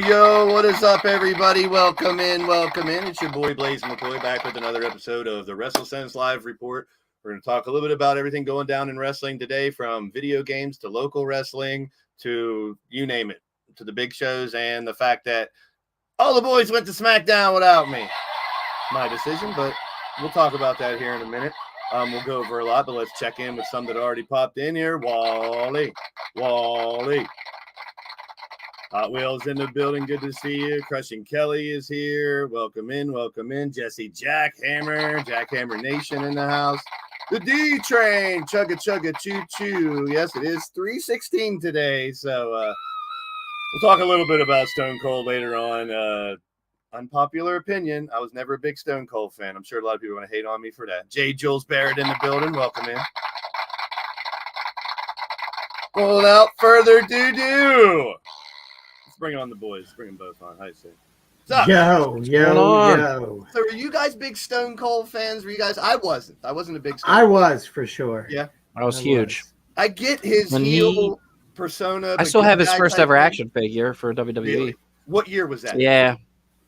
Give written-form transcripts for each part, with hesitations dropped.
Yo, what is up, everybody? Welcome in. It's your boy, Blaze McCoy, back with another episode of the WrestleSense Live Report. We're going to talk a little bit about everything going down in wrestling today, from video games to local wrestling to you name it, to the big shows, and the fact that all the boys went to Smackdown without me. My decision, but we'll talk about that here in a minute. We'll go over a lot, but let's check in with some that already popped in here. Wally. Hot Wheels in the building. Good to see you. Crushing Kelly is here. Welcome in. Jesse Jackhammer Nation in the house. The D Train. Chugga choo choo. Yes, it is 3:16 today. So we'll talk a little bit about Stone Cold later on. Unpopular opinion. I was never a big Stone Cold fan. I'm sure a lot of people are going to hate on me for that. J. Jules Barrett in the building. Welcome in. Well, without further ado, let's bring on the boys. Let's bring them both on. How you say? What's up? Yo. So, are you guys big Stone Cold fans? Were you guys? I wasn't a big Stone Cold. I was, for sure. Yeah. I was huge. I get his heel persona. I still have his first ever action figure for WWE. Really? What year was that? Yeah.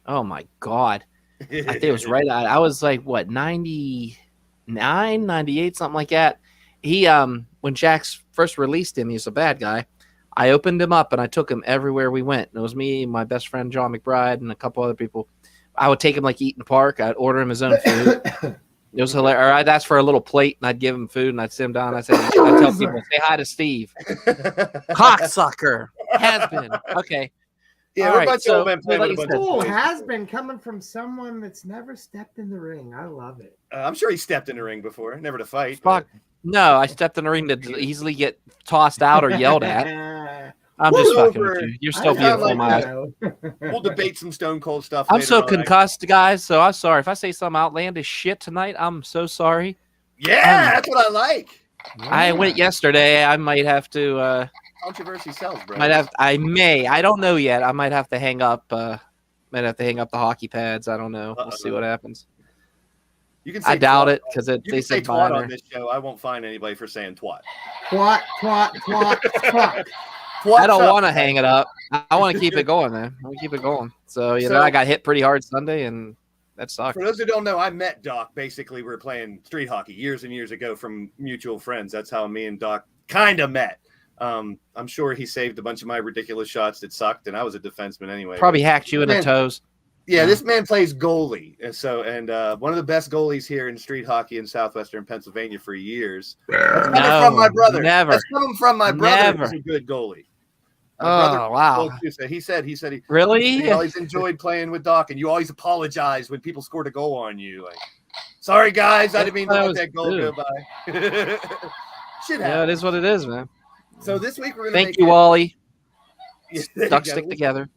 Oh my God. I think it was right. I was like, what, 99, 98, something like that. He, when Jax first released him, he's a bad guy. I opened him up and I took him everywhere we went. And it was me, my best friend John McBride, and a couple other people. I would take him like eat in the park. I'd order him his own food. It was hilarious. I'd ask for a little plate and I'd give him food and I'd sit him down. I'd tell people, say hi to Steve. Cocksucker. Has been. Okay. Yeah, all right. So, has been coming from someone that's never stepped in the ring. I love it. I'm sure he stepped in the ring before, never to fight. Fuck. No, I stepped in the ring to easily get tossed out or yelled at. I'm just fucking with you. You're so beautiful, my. We'll debate some Stone Cold stuff. I'm so concussed, guys. So I'm sorry if I say some outlandish shit tonight. I'm so sorry. Yeah, that's what I like. Yeah. I went yesterday. I might have to. Controversy sells, bro. I don't know yet. I might have to hang up. Might have to hang up the hockey pads. I don't know. We'll see what happens. You can say I doubt it because they say twat on this show. I won't find anybody for saying twat. Twat. I don't want to hang it up. I want to keep it going, man. I want to keep it going. So, you know, I got hit pretty hard Sunday, and that sucked. For those who don't know, I met Doc. Basically, we were playing street hockey years and years ago from mutual friends. That's how me and Doc kind of met. I'm sure he saved a bunch of my ridiculous shots that sucked, and I was a defenseman anyway. Probably hacked you in the toes. Yeah, this man plays goalie. And one of the best goalies here in street hockey in southwestern Pennsylvania for years. That's coming from my brother. Never. That's coming from my brother. He's a good goalie. Wow. He said he really? He always enjoyed playing with Doc, and you always apologize when people scored a goal on you. Like, sorry guys, I didn't mean to let that goal go by. Shit happens. Yeah, it is what it is, man. So this week we're gonna thank you, Wally. Yeah, Ducks stick together.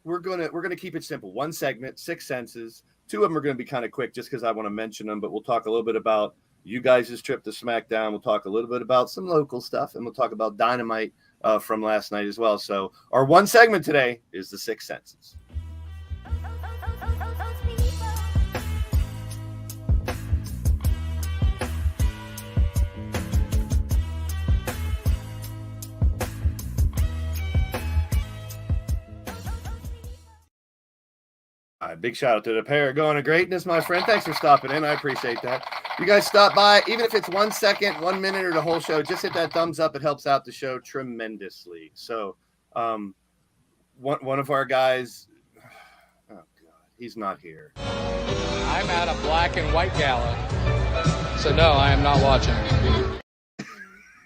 We're gonna keep it simple. One segment, 6 senses. 2 of them are gonna be kind of quick, just because I want to mention them. But we'll talk a little bit about you guys' trip to SmackDown. We'll talk a little bit about some local stuff, and we'll talk about Dynamite from last night as well. So our one segment today is the 6 senses. All right, big shout out to the Paragon of Greatness, my friend. Thanks for stopping in. I appreciate that. You guys stop by, even if it's 1 second, 1 minute, or the whole show, just hit that thumbs up. It helps out the show tremendously. So one of our guys, oh God, he's not here. I'm at a black and white gala. So no, I am not watching.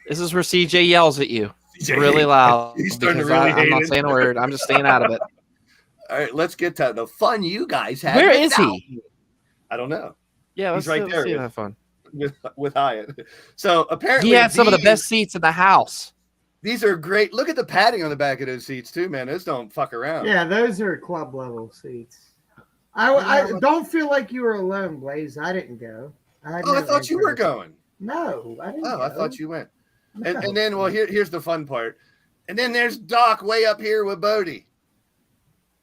This is where CJ yells at you. Really loud. He's starting to really I'm not saying a word. I'm just staying out of it. All right, let's get to the fun you guys had. Where is he? I don't know. Yeah, let's He's right there. have fun with Hyatt. So apparently he had some of the best seats in the house. These are great. Look at the padding on the back of those seats too, man. Those don't fuck around. Yeah, those are club level seats. I don't feel like you were alone, Blaze. I didn't go. I thought you were going. No, I didn't. I thought you went. No. And then, well, here's the fun part. And then there's Doc way up here with Bodie.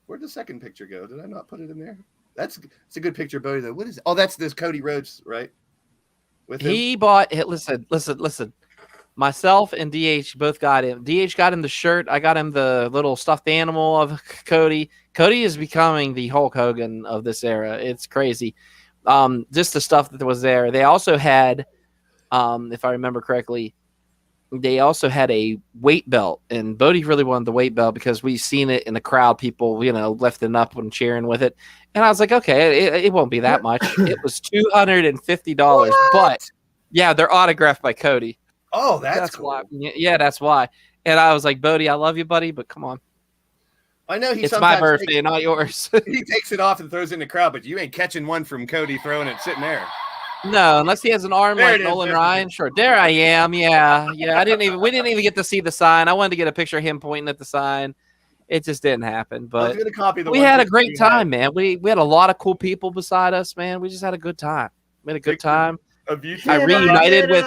Where'd the second picture go? Did I not put it in there? It's a good picture of Bodie though. What is it? Oh, that's this Cody Rhodes, right? With he bought it. Listen. Myself and DH both got him. DH got him the shirt. I got him the little stuffed animal of Cody. Cody is becoming the Hulk Hogan of this era. It's crazy. Just the stuff that was there. They also had, if I remember correctly, they also had a weight belt, and Bodie really wanted the weight belt because we've seen it in the crowd, people, lifting up and cheering with it. And I was like, okay, it won't be that much. It was $250, but yeah, they're autographed by Cody. Oh, that's cool. Why. Yeah, that's why. And I was like, Bodie, I love you, buddy, but come on. I know it's my birthday, not yours. He takes it off and throws it in the crowd, but you ain't catching one from Cody throwing it sitting there. No, unless he has an arm like Nolan Ryan. Sure. There I am. Yeah. We didn't even get to see the sign. I wanted to get a picture of him pointing at the sign. It just didn't happen. But we had a great time, man. We had a lot of cool people beside us, man. We just had a good time. We had a good time. I reunited with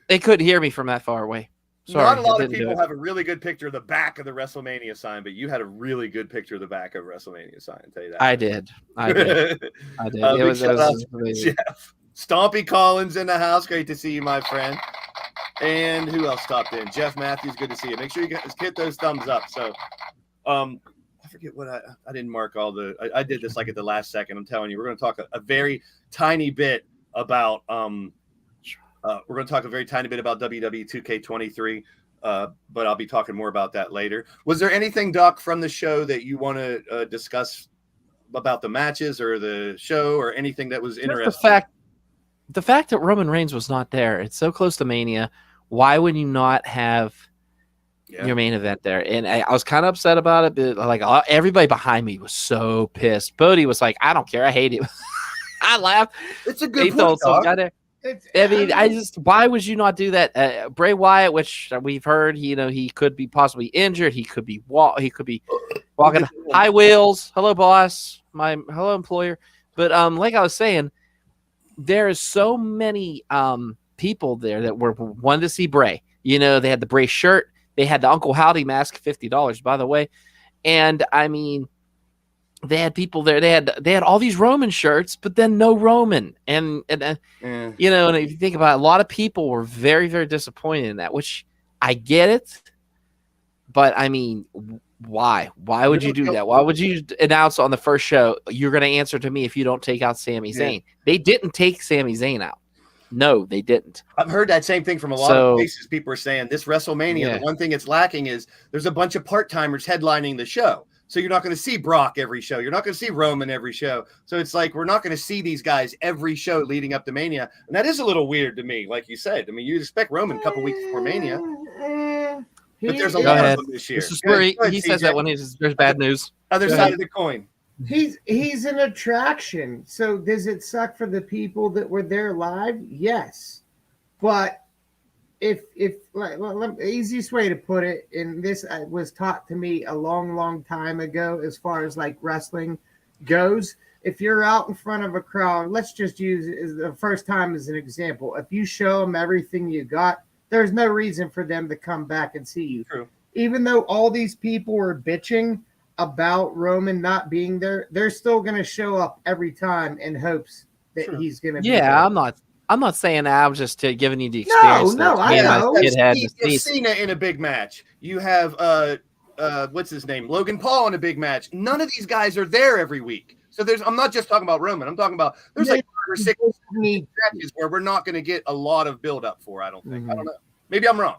they couldn't hear me from that far away. Sorry, not a lot of people have a really good picture of the back of the WrestleMania sign, but you had a really good picture of the back of WrestleMania sign. I'll tell you that. I did. It was amazing. Jeff Stompy Collins in the house. Great to see you, my friend. And who else stopped in? Jeff Matthews. Good to see you. Make sure you guys hit those thumbs up. So, I forget what I didn't mark all the. I did this like at the last second. I'm telling you, we're going to talk a very tiny bit about we're going to talk a very tiny bit about WWE 2K23, but I'll be talking more about that later. Was there anything, Doc, from the show that you want to discuss about the matches or the show or anything that was interesting? The fact that Roman Reigns was not there, it's so close to Mania. Why would you not have your main event there? And I was kind of upset about it, but like everybody behind me was so pissed. Bodie was like, I don't care. I hate it. I laughed. It's a good point, Doc. Why would you not do that? Bray Wyatt, which we've heard, he could be possibly injured. He could be walking high wheels. Hello, boss. Hello, employer. But like I was saying, there is so many people there that wanted to see Bray. They had the Bray shirt. They had the Uncle Howdy mask, $50, by the way. And I mean, they had people there. They had all these Roman shirts, but then no Roman. And if you think about it, a lot of people were very, very disappointed in that, which I get it, but I mean, why? Why would you do that? Why would you announce on the first show you're going to answer to me if you don't take out Sami Zayn? They didn't take Sami Zayn out. No, they didn't. I've heard that same thing from a lot of places. People are saying this WrestleMania, the one thing it's lacking is there's a bunch of part-timers headlining the show. So you're not going to see Brock every show. You're not going to see Roman every show. So it's like we're not going to see these guys every show leading up to Mania. And that is a little weird to me, like you said. I mean, you expect Roman a couple weeks before Mania. But there's a lot of them this year. This is where he says that when there's bad news. Other side of the coin. He's an attraction. So does it suck for the people that were there live? Yes. But if the easiest way to put it, and this was taught to me a long time ago as far as like wrestling goes, if you're out in front of a crowd, let's just use it as the first time as an example. If you show them everything you got, there's no reason for them to come back and see you. True. Even though all these people were bitching about Roman not being there, they're still going to show up every time in hopes that he's going to be there. I'm not saying that. I'm just giving you the experience. No, I know. You have Cena in a big match. You have what's his name, Logan Paul in a big match. None of these guys are there every week. So I'm not just talking about Roman. I'm talking about there's like 5 or 6 matches where we're not going to get a lot of build up for. I don't think. I don't know. Maybe I'm wrong.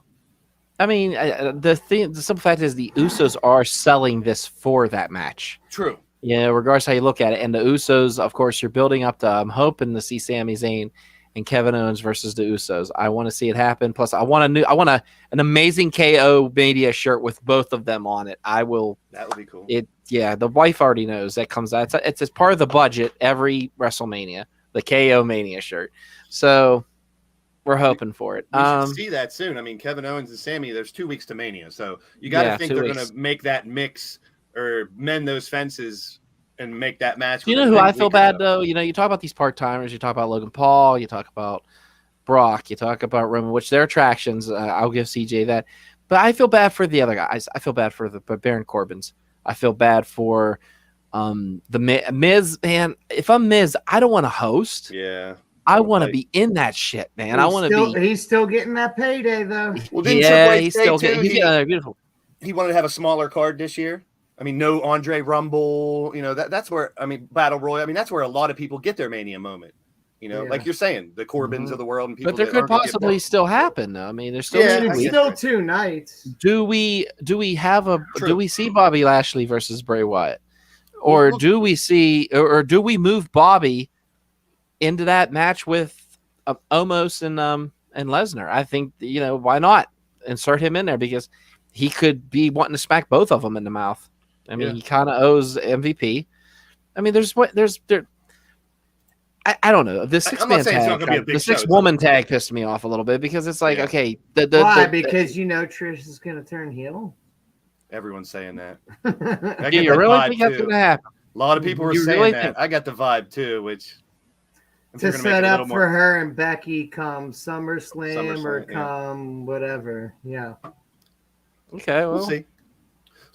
I mean, the simple fact is the Usos are selling this for that match. True. Yeah, regardless how you look at it. And the Usos, of course, you're building up to. I'm hoping to see Sami Zayn and Kevin Owens versus the Usos. I want to see it happen. Plus, I want an amazing KO Mania shirt with both of them on it. That would be cool. The wife already knows that comes out. It's as part of the budget every WrestleMania, the KO Mania shirt. So we're hoping for it. We should see that soon. I mean, Kevin Owens and Sammy, there's 2 weeks to Mania. So you got to think they're going to make that mix or mend those fences and make that match. You know who I feel bad though? You know, you talk about these part-timers, you talk about Logan Paul, you talk about Brock, you talk about Roman, which they're attractions. I'll give CJ that. But I feel bad for the other guys. I feel bad for the Baron Corbins. I feel bad for the Miz, man. If I'm Miz, I don't want to host. Yeah. I want to be in that shit, man. I want to be. He's still getting that payday though. Well, he's still getting. He's beautiful. He wanted to have a smaller card this year. I mean, no Andre Rumble, you know, that's where, I mean, Battle Royal, I mean, that's where a lot of people get their Mania moment, you know, like you're saying, the Corbins of the world. And people but there could possibly still happen, though. I mean, there's still still 2 nights. Do we see Bobby Lashley versus Bray Wyatt? Or do we see, or do we move Bobby into that match with Omos and Lesnar? I think, you know, why not insert him in there? Because he could be wanting to smack both of them in the mouth. I mean, he kind of owes MVP. I mean, I don't know. The 6-man tag, the 6-woman tag pissed me off a little bit because it's like, okay, because you know Trish is going to turn heel. Everyone's saying that. Do you really think that's going to happen? A lot of people were saying that. I got the vibe too, which to set up for her and Becky come SummerSlam or come whatever. Yeah. Okay, well, we'll see.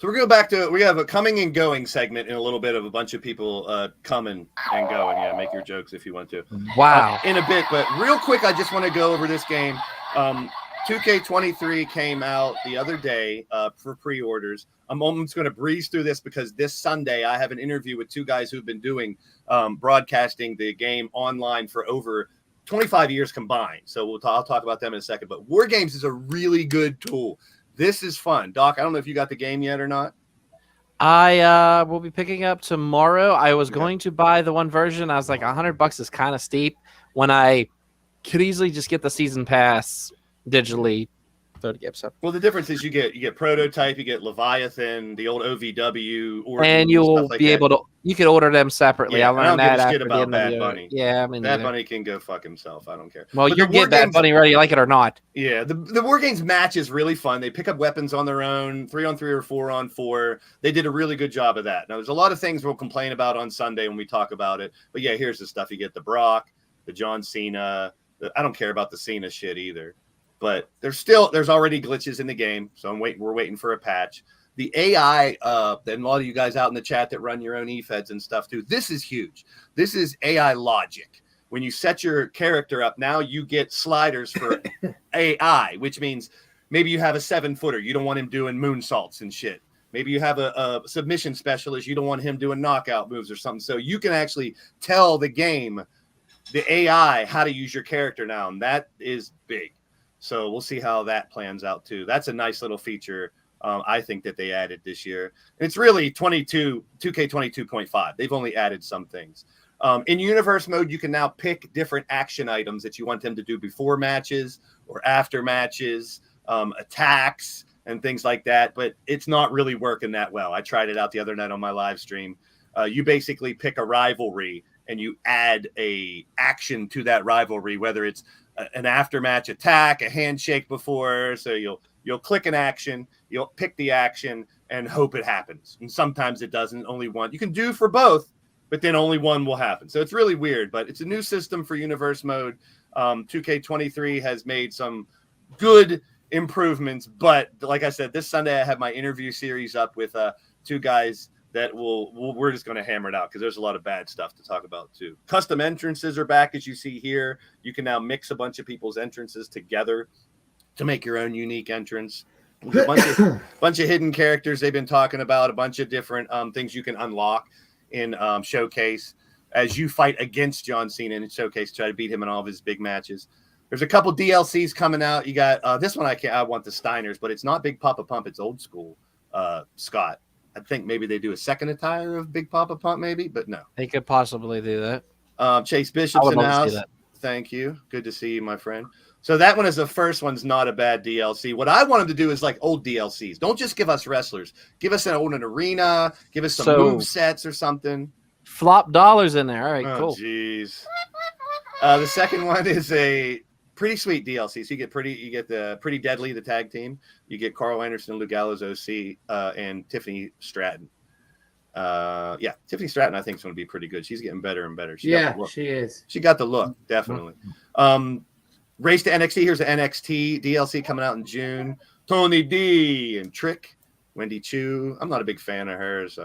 So we're going back to, we have a coming and going segment in a little bit of a bunch of people coming and going. Yeah, make your jokes if you want to. Wow. In a bit, but real quick, I just want to go over this game. 2K23 came out the other day for pre-orders. I'm almost going to breeze through this because this Sunday I have an interview with 2 guys who've been doing broadcasting the game online for over 25 years combined. So I'll talk about them in a second. But War Games is a really good tool. This is fun. Doc, I don't know if you got the game yet or not. I will be picking up tomorrow. I was going to buy the one version. I was like, $100 is kind of steep when I could easily just get the season pass digitally. Well, the difference is you get Prototype, you get Leviathan, the old OVW, and you'll be able to. You can order them separately. I learned that after about Bad Bunny. Yeah, I mean, Bad Bunny can go fuck himself. I don't care. Well, you get Bad Bunny whether you like it or not. Yeah, the War Games match is really fun. They pick up weapons on their own, 3-on-3 or 4-on-4. They did a really good job of that. Now, there's a lot of things we'll complain about on Sunday when we talk about it. But yeah, here's the stuff: you get the Brock, the John Cena. I don't care about the Cena shit either. But there's already glitches in the game, so we're waiting for a patch. The AI, and a lot of you guys out in the chat that run your own eFeds and stuff too, this is huge. This is AI logic. When you set your character up, now you get sliders for AI, which means maybe you have a 7-footer. You don't want him doing moonsaults and shit. Maybe you have a submission specialist. You don't want him doing knockout moves or something. So you can actually tell the game, the AI, how to use your character now. And that is big. So we'll see how that plans out too. That's a nice little feature. I think that they added this year. It's really 2K22.5. They've only added some things. In universe mode, you can now pick different action items that you want them to do before matches or after matches, attacks and things like that. But it's not really working that well. I tried it out the other night on my live stream. You basically pick a rivalry and you add a action to that rivalry, whether it's an after-match attack, a handshake before. So you'll click an action, you'll pick the action and hope it happens. And sometimes it doesn't. Only one. You can do for both, but then only one will happen. So it's really weird, but it's a new system for universe mode. 2K23 has made some good improvements, but like I said, this Sunday I have my interview series up with 2 guys that we're just going to hammer it out because there's a lot of bad stuff to talk about too. Custom entrances are back, as you see here. You can now mix a bunch of people's entrances together to make your own unique entrance. A bunch of hidden characters they've been talking about, a bunch of different things you can unlock in Showcase as you fight against John Cena in Showcase, try to beat him in all of his big matches. There's a couple DLCs coming out. You got this one. I want the Steiners, but it's not Big Papa Pump. It's old school Scott. I think maybe they do a second attire of Big Papa Pump, maybe, but no. They could possibly do that. Chase Bishop's in the house. Thank you. Good to see you, my friend. So that one is the first one's not a bad DLC. What I wanted to do is like old DLCs. Don't just give us wrestlers. Give us an arena. Give us some move sets or something. Flop dollars in there. All right, cool. Jeez. The second one is a pretty sweet DLC. So you get the Pretty Deadly, the tag team. You get Carl Anderson, Lou Gallows, OC, and Tiffany Stratton. Tiffany Stratton, I think, is going to be pretty good. She's getting better and better. She is. She got the look, definitely. Race to NXT. Here's the NXT DLC coming out in June. Tony D and Trick, Wendy Chu. I'm not a big fan of hers,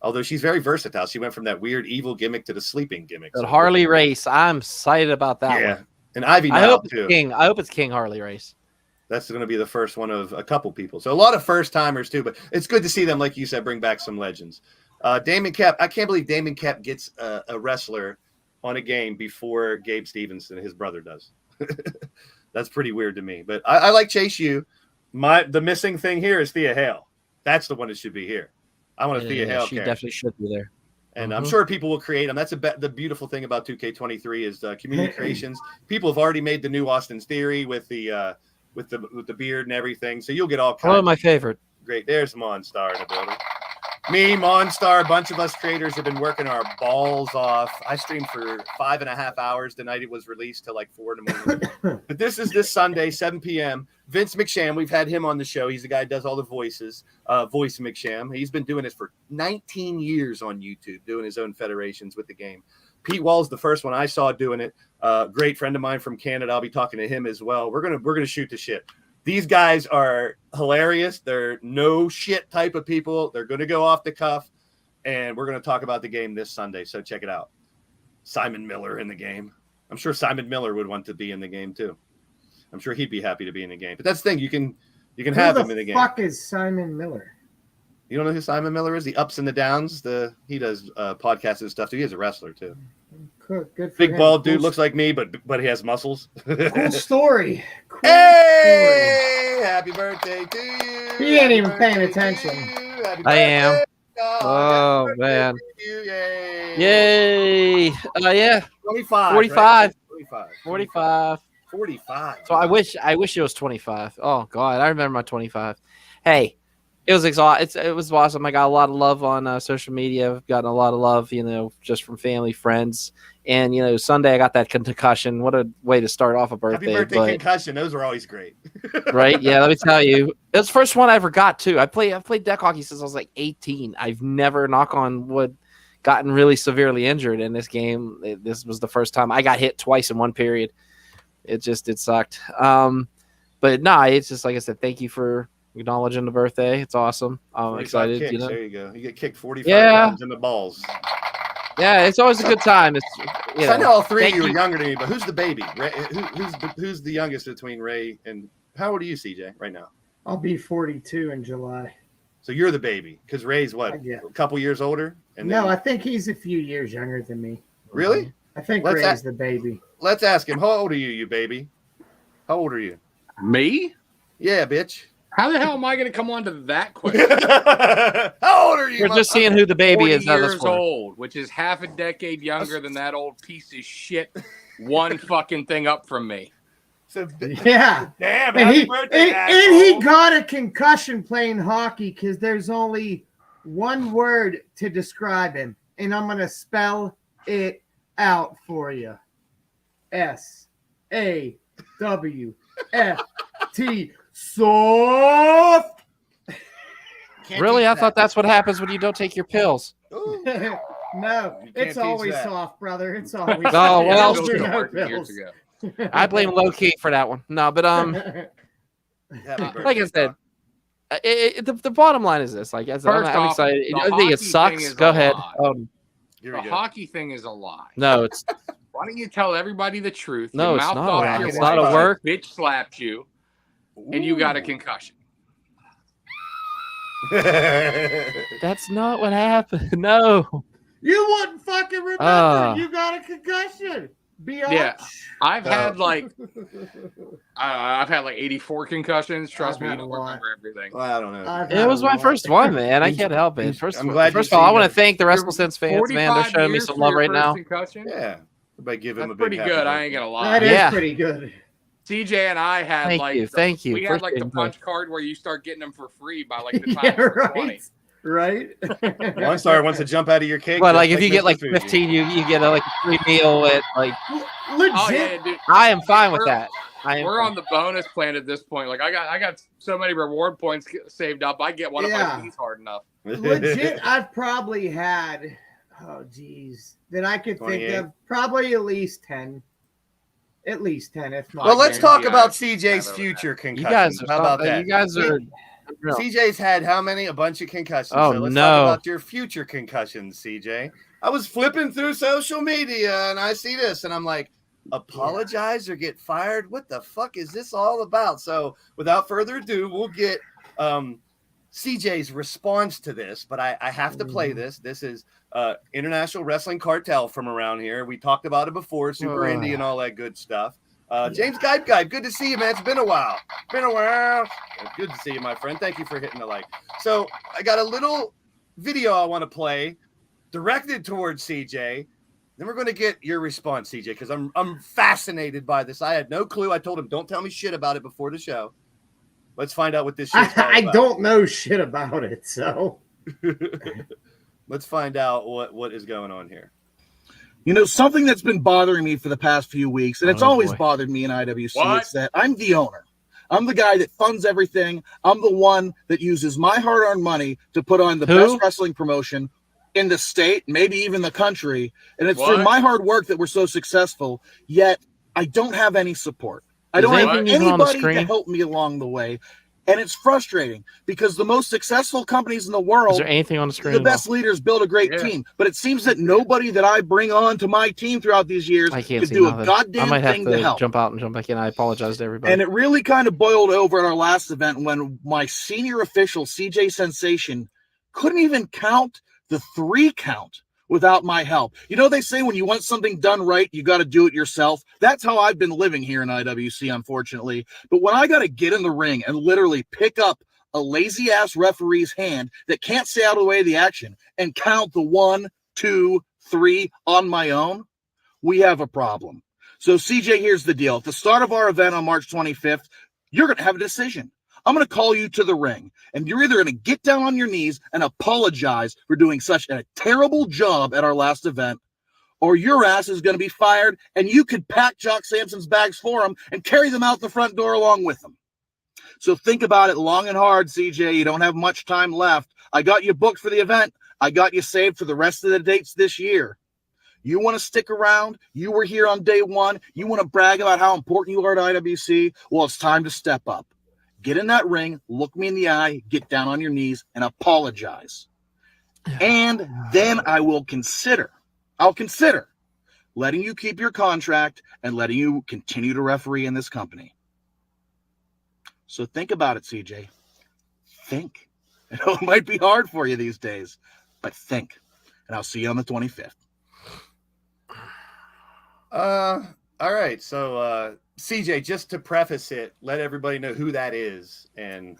although she's very versatile. She went from that weird evil gimmick to the sleeping gimmick. But Harley Race, I'm excited about that one. And Ivy I now, hope too. I hope it's King Harley Race. That's going to be the first one of a couple people. So a lot of first-timers, too. But it's good to see them, like you said, bring back some legends. Damon Cap. I can't believe Damon Cap gets a wrestler on a game before Gabe Stevenson, his brother, does. That's pretty weird to me. But I like Chase U. The missing thing here is Thea Hale. That's the one that should be here. I want a Thea Hale She character. definitely should be there. And I'm sure people will create them. That's the beautiful thing about 2K23 is community creations. People have already made the new Austin's Theory with the beard and everything. So you'll get all kinds. One of my favorite. Great. There's Monstar in the building. Me, Monstar, a bunch of us creators have been working our balls off. I streamed for 5.5 hours the night it was released till like 4 in the morning. But this is this Sunday, 7 p.m. Vince McSham, we've had him on the show. He's the guy who does all the voices. Voice McSham. He's been doing this for 19 years on YouTube, doing his own federations with the game. Pete Wall's the first one I saw doing it. Great friend of mine from Canada. I'll be talking to him as well. We're gonna shoot the shit. These guys are hilarious. They're no shit type of people. They're going to go off the cuff, and we're going to talk about the game this Sunday. So check it out. Simon Miller in the game. I'm sure Simon Miller would want to be in the game too. I'm sure he'd be happy to be in the game. But that's the thing. You can have him in the game. Who the fuck is Simon Miller? You don't know who Simon Miller is? The ups and the downs. He does podcasts and stuff too. He's a wrestler too. Good for Big him. bald dude, looks like me, but he has muscles. Cool story. Hey! Happy birthday to you. He ain't even paying attention. I am. Oh, man. Yay. Yeah. 25. 45. Right? 45. 45. So I wish it was 25. Oh God, I remember my 25. Hey, it was it was awesome. I got a lot of love on social media. I've gotten a lot of love, just from family, friends. And, Sunday I got that concussion. What a way to start off a birthday. Happy birthday concussion. Those are always great. Right? Yeah, let me tell you. It was the first one I ever got, too. I've played deck hockey since I was like 18. I've never, knock on wood, gotten really severely injured in this game. This was the first time. I got hit twice in one period. It sucked. But no, it's just like I said, thank you for acknowledging the birthday. It's awesome. I'm excited. Kicks. There you go. You get kicked 45 times in the balls. Yeah, it's always a good time. I know all three of you are younger than me, but who's the baby? Who's the youngest between Ray and How old are you, CJ, right now? I'll be 42 in July. So you're the baby, because Ray's what, Yeah. a couple years older? And No, then... I think he's a few years younger than me. Really? I think Let's Ray's the baby. Let's ask him. How old are you, you baby? How old are you? Me? Yeah, bitch. How the hell am I going to come on to that question? How old are you? We're just seeing who the baby 40 is. years old, which is half a decade younger than that old piece of shit. One fucking thing up from me. So, Yeah. damn, And happy he, birthday, and he asshole. got a concussion playing hockey because there's only one word to describe him. And I'm going to spell it out for you. S-A-W-F-T. Soft. Really? I thought that's what happens when you don't take your pills. Ooh. No, You can't it's teach always that. soft, brother. It's always Oh, soft. well, Pills or no Years pills. ago. I blame low key for that one. No, but Happy birthday, like I said, Doc. the bottom line is this: like, I'm off, excited. the I think hockey it sucks. thing is Go a ahead. lie. Here The we go. hockey thing is a lie. No, it's Why don't you tell everybody the truth? No, You it's mouthed not a off lie. your It's wife, not a work. Bitch slapped you, and you got a concussion. that's not what happened. No. You wouldn't fucking remember. You got a concussion. Yeah, I've No. had like I've had like 84 concussions. Trust I've me, you had don't a lot. remember everything. Well, I don't know. It was my first one, man. I can't help it. First I'm of glad all, you I see want to that. thank the WrestleSense fans, man. They're 45 showing me years some for love your right first now. Concussion? Yeah. Everybody give him That's a big pretty happy good. I birthday. ain't gonna lie. That is Yeah. pretty good. CJ and I had Thank you. We had like the Appreciate punch card where you start getting them for free by like the time Yeah, you're 20. right. One star wants to jump out of your cake. But just like if you get Mr. like Fuji. 15, you get like a free meal at like. Legit. Oh yeah, dude. I am fine with that. We're on the bonus plan at this point. Like I got so many reward points saved up. I get one of my fees hard enough. Legit, I've probably had, that I could 28. think of, probably at least 10. At least 10, if not. Well, let's guarantee talk about I've CJ's never future You concussions. guys are How about that? You guys are. CJ's had how many? A bunch of concussions. Oh, so let's no. talk about your future concussions, CJ. I was flipping through social media and I see this and I'm like, apologize or get fired? What the fuck is this all about? So without further ado, we'll get CJ's response to this, but I have to play this. This is International Wrestling Cartel from around here. We talked about it before, Super Indy and all that good stuff. James Guide, good to see you, man. It's been a while. Good to see you, my friend. Thank you for hitting the like. So I got a little video I want to play directed towards CJ. Then we're going to get your response, CJ, because I'm fascinated by this. I had no clue. I told him, don't tell me shit about it before the show. Let's find out what this shit's all I about. don't know shit about it, so. Let's find out what is going on here. You know, something that's been bothering me for the past few weeks, and it's always boy. bothered me in IWC, What? it's that I'm the owner. I'm the guy that funds everything. I'm the one that uses my hard-earned money to put on the Who? best wrestling promotion in the state, maybe even the country. And it's What? through my hard work that we're so successful, yet I don't have any support. I Is don't have anything even on the anybody to screen? help me along the way. And it's frustrating because the most successful companies in the world, Is there anything on the screen? the best leaders build a great Yeah. team, but it seems that nobody that I bring on to my team throughout these years I can't could see do nothing. a goddamn I might have thing to to help. jump out and jump back in. I apologize to everybody. And it really kind of boiled over at our last event when my senior official, CJ Sensation, couldn't even count the 3 count without my help. You know, they say when you want something done right, you got to do it yourself. That's how I've been living here in IWC, unfortunately. But when I got to get in the ring and literally pick up a lazy ass referee's hand that can't stay out of the way of the action and count the 1, 2, 3 on my own, we have a problem. So CJ, here's the deal. At the start of our event on March 25th, you're going to have a decision. I'm going to call you to the ring, and you're either going to get down on your knees and apologize for doing such a terrible job at our last event, or your ass is going to be fired, and you could pack Jock Sampson's bags for him and carry them out the front door along with him. So think about it long and hard, CJ. You don't have much time left. I got you booked for the event. I got you saved for the rest of the dates this year. You want to stick around? You were here on day 1. You want to brag about how important you are to IWC? Well, it's time to step up. Get in that ring, look me in the eye, get down on your knees, and apologize. And then I'll consider letting you keep your contract and letting you continue to referee in this company. So think about it, CJ. Think. I know it might be hard for you these days, but think. And I'll see you on the 25th. All right. So, CJ, just to preface it, let everybody know who that is. And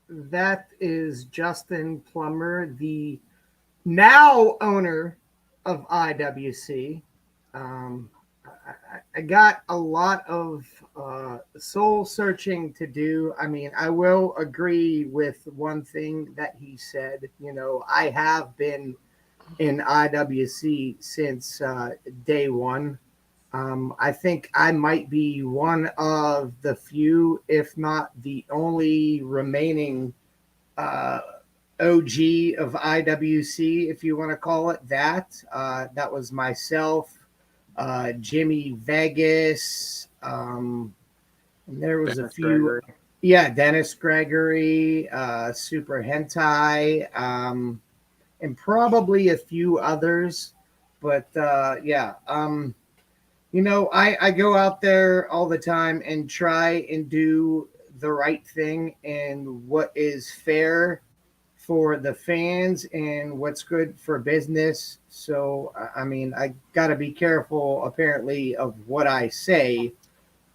that is Justin Plummer, the now owner of IWC. I got a lot of soul searching to do. I mean, I will agree with one thing that he said. You know, I have been in IWC since day one. I think I might be one of the few, if not the only remaining OG of IWC, if you want to call it that. That was myself, Jimmy Vegas, and there was Dennis a few. Gregory. Yeah, Dennis Gregory, Super Hentai, and probably a few others. But you know, I go out there all the time and try and do the right thing and what is fair for the fans and what's good for business. So, I mean, I got to be careful, apparently, of what I say.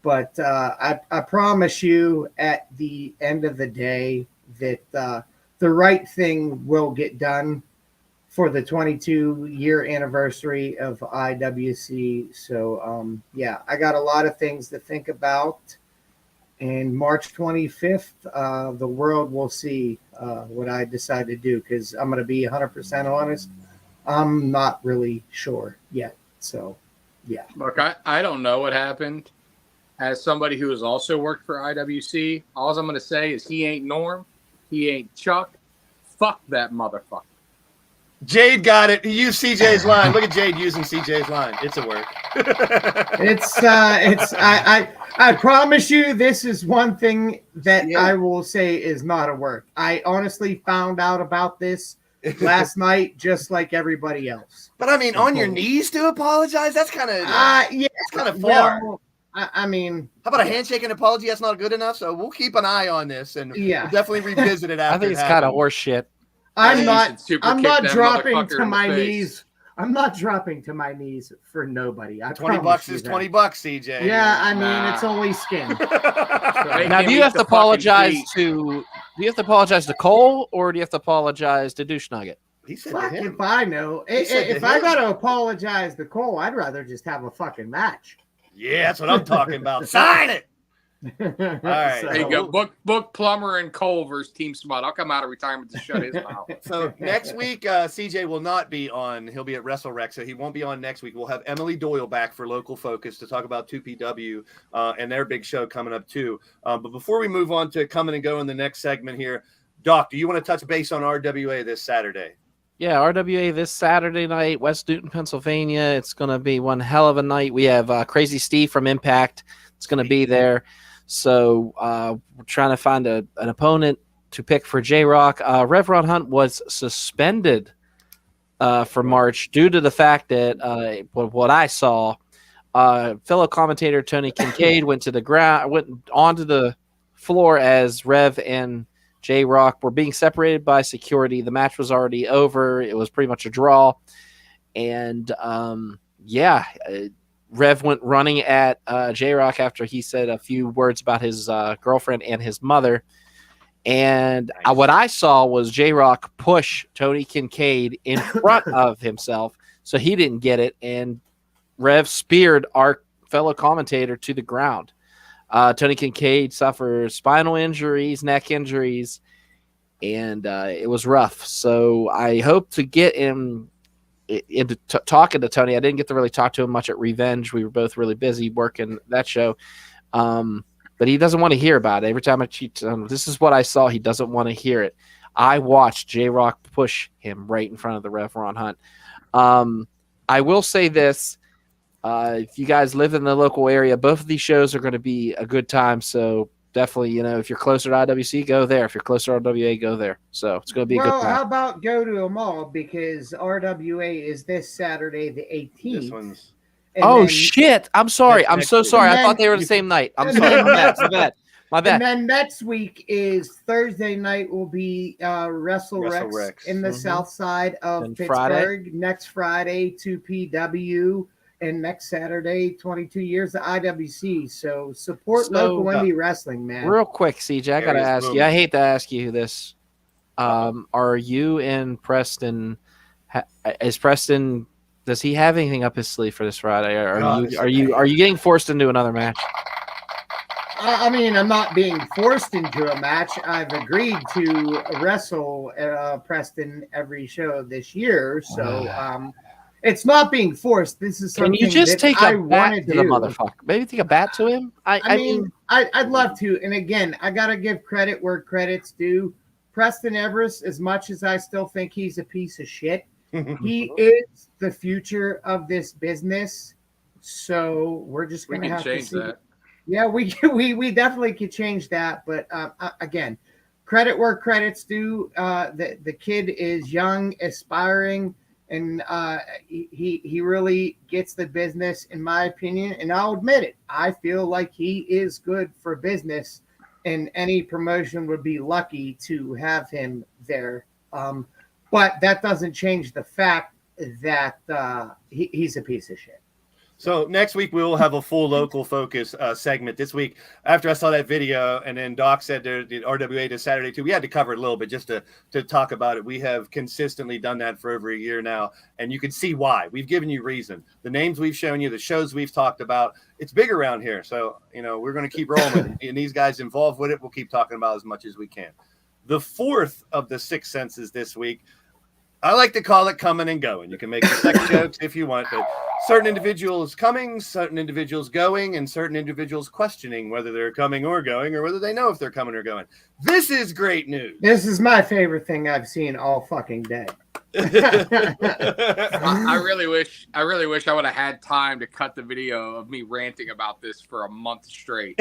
But I promise you at the end of the day that the right thing will get done for the 22-year anniversary of IWC. So, yeah, I got a lot of things to think about. And March 25th, the world will see what I decide to do, because I'm going to be 100% honest. I'm not really sure yet. So, yeah. Look, I don't know what happened. As somebody who has also worked for IWC, all I'm going to say is he ain't Norm. He ain't Chuck. Fuck that motherfucker. Jade got it. He used CJ's line. Look at Jade using CJ's line. It's a work. I promise you, this is one thing that I will say is not a work. I honestly found out about this last night, just like everybody else. But I mean, on your knees to apologize? That's kind of yeah, that's kind of far. Well, I mean, how about a handshake and apology? That's not good enough. So we'll keep an eye on this, and we'll definitely revisit it after. I think it's kind of horse shit. I'm not dropping to my knees. I'm not dropping to my knees for nobody. $20 is $20, CJ. Yeah, I mean, it's only skin. Now, do you have to apologize to? Do you have to apologize to Cole, or do you have to apologize to Douche Nugget? He said Fuck to him. if I know. If I got to apologize to Cole, I'd rather just have a fucking match. Yeah, that's what I'm talking about. Sign it. All right. There you go. Book Plummer and Cole versus Team Smut. I'll come out of retirement to shut his mouth. So next week, CJ will not be on. He'll be at WrestleRec, so he won't be on next week. We'll have Emily Doyle back for Local Focus to talk about 2PW and their big show coming up too. But before we move on to coming and go in the next segment here, Doc, do you want to touch base on RWA this Saturday? Yeah, RWA this Saturday night, West Newton, Pennsylvania. It's going to be one hell of a night. We have Crazy Steve from Impact. It's going to be there. So we're trying to find an opponent to pick for J-Rock. Rev Ron Hunt was suspended for March due to the fact that what I saw, fellow commentator Tony Kincaid went onto the floor as Rev and J-Rock were being separated by security. The match was already over. It was pretty much a draw. And Rev went running at J-Rock after he said a few words about his girlfriend and his mother. And what I saw was J-Rock push Tony Kincaid in front of himself, so he didn't get it. And Rev speared our fellow commentator to the ground. Tony Kincaid suffered spinal injuries, neck injuries, and it was rough. So I hope to get him into talking to Tony. I didn't get to really talk to him much at Revenge. We were both really busy working that show. But he doesn't want to hear about it. Every time I cheat, this is what I saw. He doesn't want to hear it. I watched J-Rock push him right in front of the Rev Ron Hunt. I will say this. If you guys live in the local area, both of these shows are going to be a good time. So definitely, if you're closer to IWC, go there. If you're closer to RWA, go there. So it's going to be a good time. Well, how about go to them all? Because RWA is this Saturday, the 18th. And Oh then- shit! I'm sorry. That's I'm next so week. sorry. And I thought then- they were the same night. I'm and sorry. then- My bad. My bad. My And bad. then next week is Thursday night will be WrestleRex WrestleRex. in the Mhm. south side of Then Pittsburgh. Friday? Next Friday, 2PW. And next Saturday, 22 years of IWC. So support So, local indie wrestling, man. Real quick, CJ, I gotta Area's ask you. booming. I hate to ask you this. Are you and Preston? Is Preston? Does he have anything up his sleeve for this Friday? Or God, this are is you bad. are you getting forced into another match? I mean, I'm not being forced into a match. I've agreed to wrestle Preston every show this year, so it's not being forced. This is Can something you just that take I a want bat to to do. the motherfucker? Maybe take a bat to him. I mean, I'd love to. And again, I got to give credit where credit's due. Preston Everest, as much as I still think he's a piece of shit, he is the future of this business. So we're just We going to can have to change see. that. Yeah, we definitely could change that. But again, credit where credit's due. The kid is young, aspiring, and he really gets the business, in my opinion. And I'll admit it. I feel like he is good for business, and any promotion would be lucky to have him there. But that doesn't change the fact that he's a piece of shit. So next week we will have a full local focus segment. This week, after I saw that video, and then Doc said the RWA to Saturday too, we had to cover it a little bit just to talk about it. We have consistently done that for over a year now, and you can see why. We've given you reason. The names we've shown you, the shows we've talked about. It's big around here, so we're going to keep rolling. And these guys involved with it, we'll keep talking about as much as we can. The fourth of the six senses this week, I like to call it coming and going. You can make the sex jokes if you want, but certain individuals coming, certain individuals going, and certain individuals questioning whether they're coming or going, or whether they know if they're coming or going. This is great news. This is my favorite thing I've seen all fucking day. I really wish I would have had time to cut the video of me ranting about this for a month straight.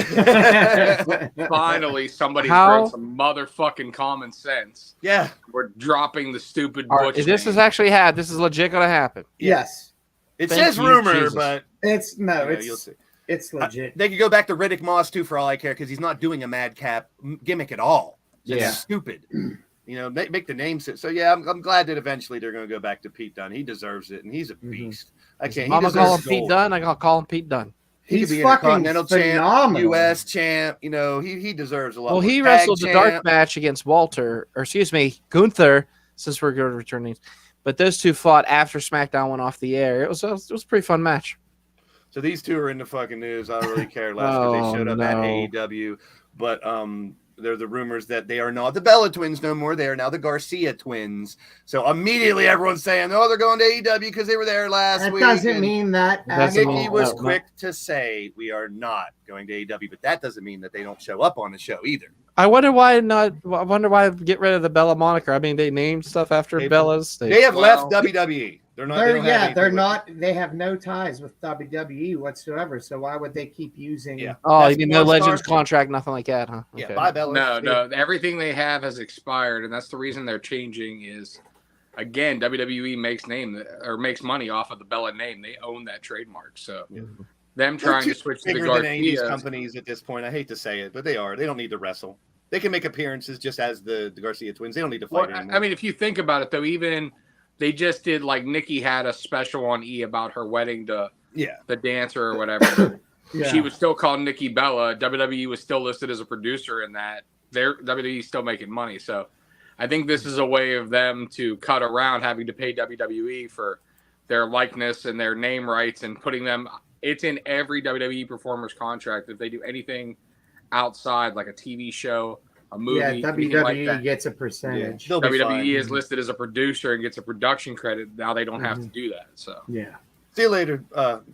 Finally, somebody's brought some motherfucking common sense. Yeah, We're dropping the stupid This butch. is actually this is legit gonna happen. Yes. it Thank says you, rumor, Jesus. but It's you'll see. it's legit. They could go back to Riddick Moss too, for all I care, because he's not doing a madcap gimmick at all. It's Yeah. stupid. Make the name sit. So yeah, I'm glad that eventually they're going to go back to Pete Dunne. He deserves it, and he's a beast. I can't. I'm He gonna call him deserves Pete gold. Dunne. I gotta call him Pete Dunne. He He's could be fucking Intercontinental champ, phenomenal. U.S. champ. He deserves a lot. Well, more. he Tag wrestled the dark champ. match against Gunther, since we're going to return these. But those two fought after SmackDown went off the air. It was a pretty fun match. So these two are in the fucking news. I don't really care less because they showed up at no. AEW. But there are the rumors that they are not the Bella twins no more. They are now the Garcia twins. So immediately everyone's saying, oh, they're going to AEW because they were there last That week. doesn't and mean that. Doesn't Nikki mean- was no. quick to say we are not going to AEW, but that doesn't mean that they don't show up on the show either. I wonder why not. I wonder why get rid of the Bella moniker. I mean, they named stuff after Bellas. They have Well- left WWE. They're not. they don't have anything they're with not. They have no ties with WWE whatsoever. So why would they keep using? Yeah. Oh, That's you mean no one Legends star. contract, nothing like that, huh? Yeah, Okay. bye Bella. No, everything they have has expired, and that's the reason they're changing. Is again, WWE makes money off of the Bella name. They own that trademark, so them They're trying too to switch to the bigger than any of these Garcias. companies at this point. I hate to say it, but they are. They don't need to wrestle. They can make appearances just as the Garcia twins. They don't need to fight Well, anymore. I mean, if you think about it, though, even they just did like Nikki had a special on E about her wedding to yeah. the dancer or whatever. Yeah. She was still called Nikki Bella. WWE was still listed as a producer in that. WWE's still making money. So I think this is a way of them to cut around having to pay WWE for their likeness and their name rights and putting them. It's in every WWE performer's contract. If they do anything outside, like a TV show, a movie, Yeah, anything like WWE that, gets a percentage. They'll be WWE fine. is listed as a producer and gets a production credit. Now they don't have to do that. So Yeah. See you later,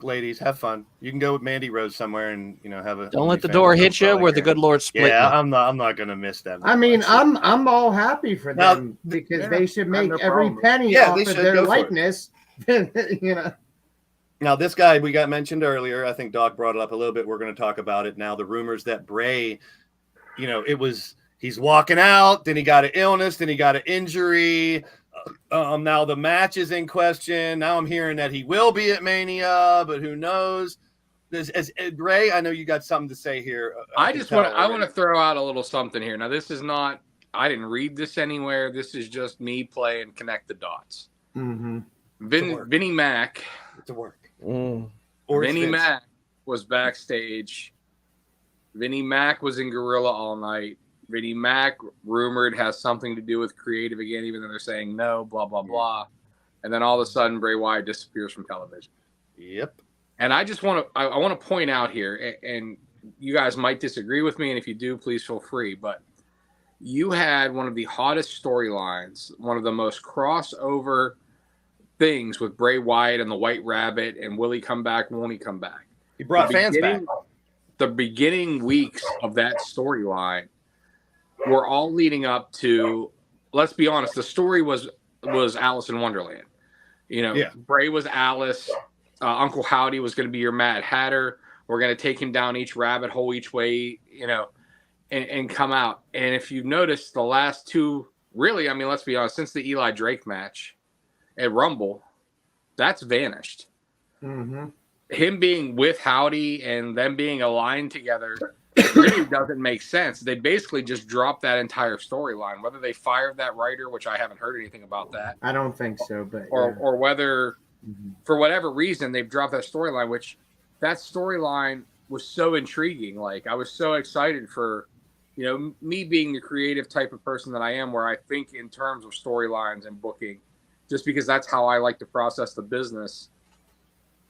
ladies. Have fun. You can go with Mandy Rose somewhere and have a. Don't let the door hit you where the good Lord split Yeah, you. I'm not gonna miss them. I mean, I'm all happy for Now, them because yeah, they should I have make no every problem. penny Yeah, off they of should their go for it. likeness. Now, this guy we got mentioned earlier, I think Doc brought it up a little bit. We're going to talk about it now. The rumors that Bray, he's walking out, then he got an illness, then he got an injury. Now the match is in question. Now I'm hearing that he will be at Mania, but who knows? Ray, I know you got something to say here. I want to throw out a little something here. Now, this is not, I didn't read this anywhere. This is just me playing connect the dots. Mm-hmm. Vinnie Mac. To work. Vinnie Mac was backstage. Vinnie Mac was in Gorilla all night. Vinnie Mac, rumored, has something to do with creative again, even though they're saying no, blah, blah, blah. And then all of a sudden, Bray Wyatt disappears from television. Yep. And I just want to point out here, and you guys might disagree with me, and if you do, please feel free, but you had one of the hottest storylines, one of the most crossover things with Bray Wyatt and the White Rabbit, and will he come back, won't he come back? He brought fans back. The beginning weeks of that storyline were all leading up to, let's be honest, the story was Alice in Wonderland. Bray was Alice. Uncle Howdy was going to be your Mad Hatter. We're going to take him down each rabbit hole each way, and come out. And if you've noticed, the last two, really, I mean, let's be honest, since the Eli Drake match at Rumble, that's vanished. Mm-hmm. Him being with Howdy and them being aligned together really doesn't make sense. They basically just dropped that entire storyline. Whether they fired that writer, which I haven't heard anything about that. I don't think so, but or whether for whatever reason they've dropped that storyline, which that storyline was so intriguing. Like, I was so excited for, me being the creative type of person that I am, where I think in terms of storylines and booking, just because that's how I like to process the business.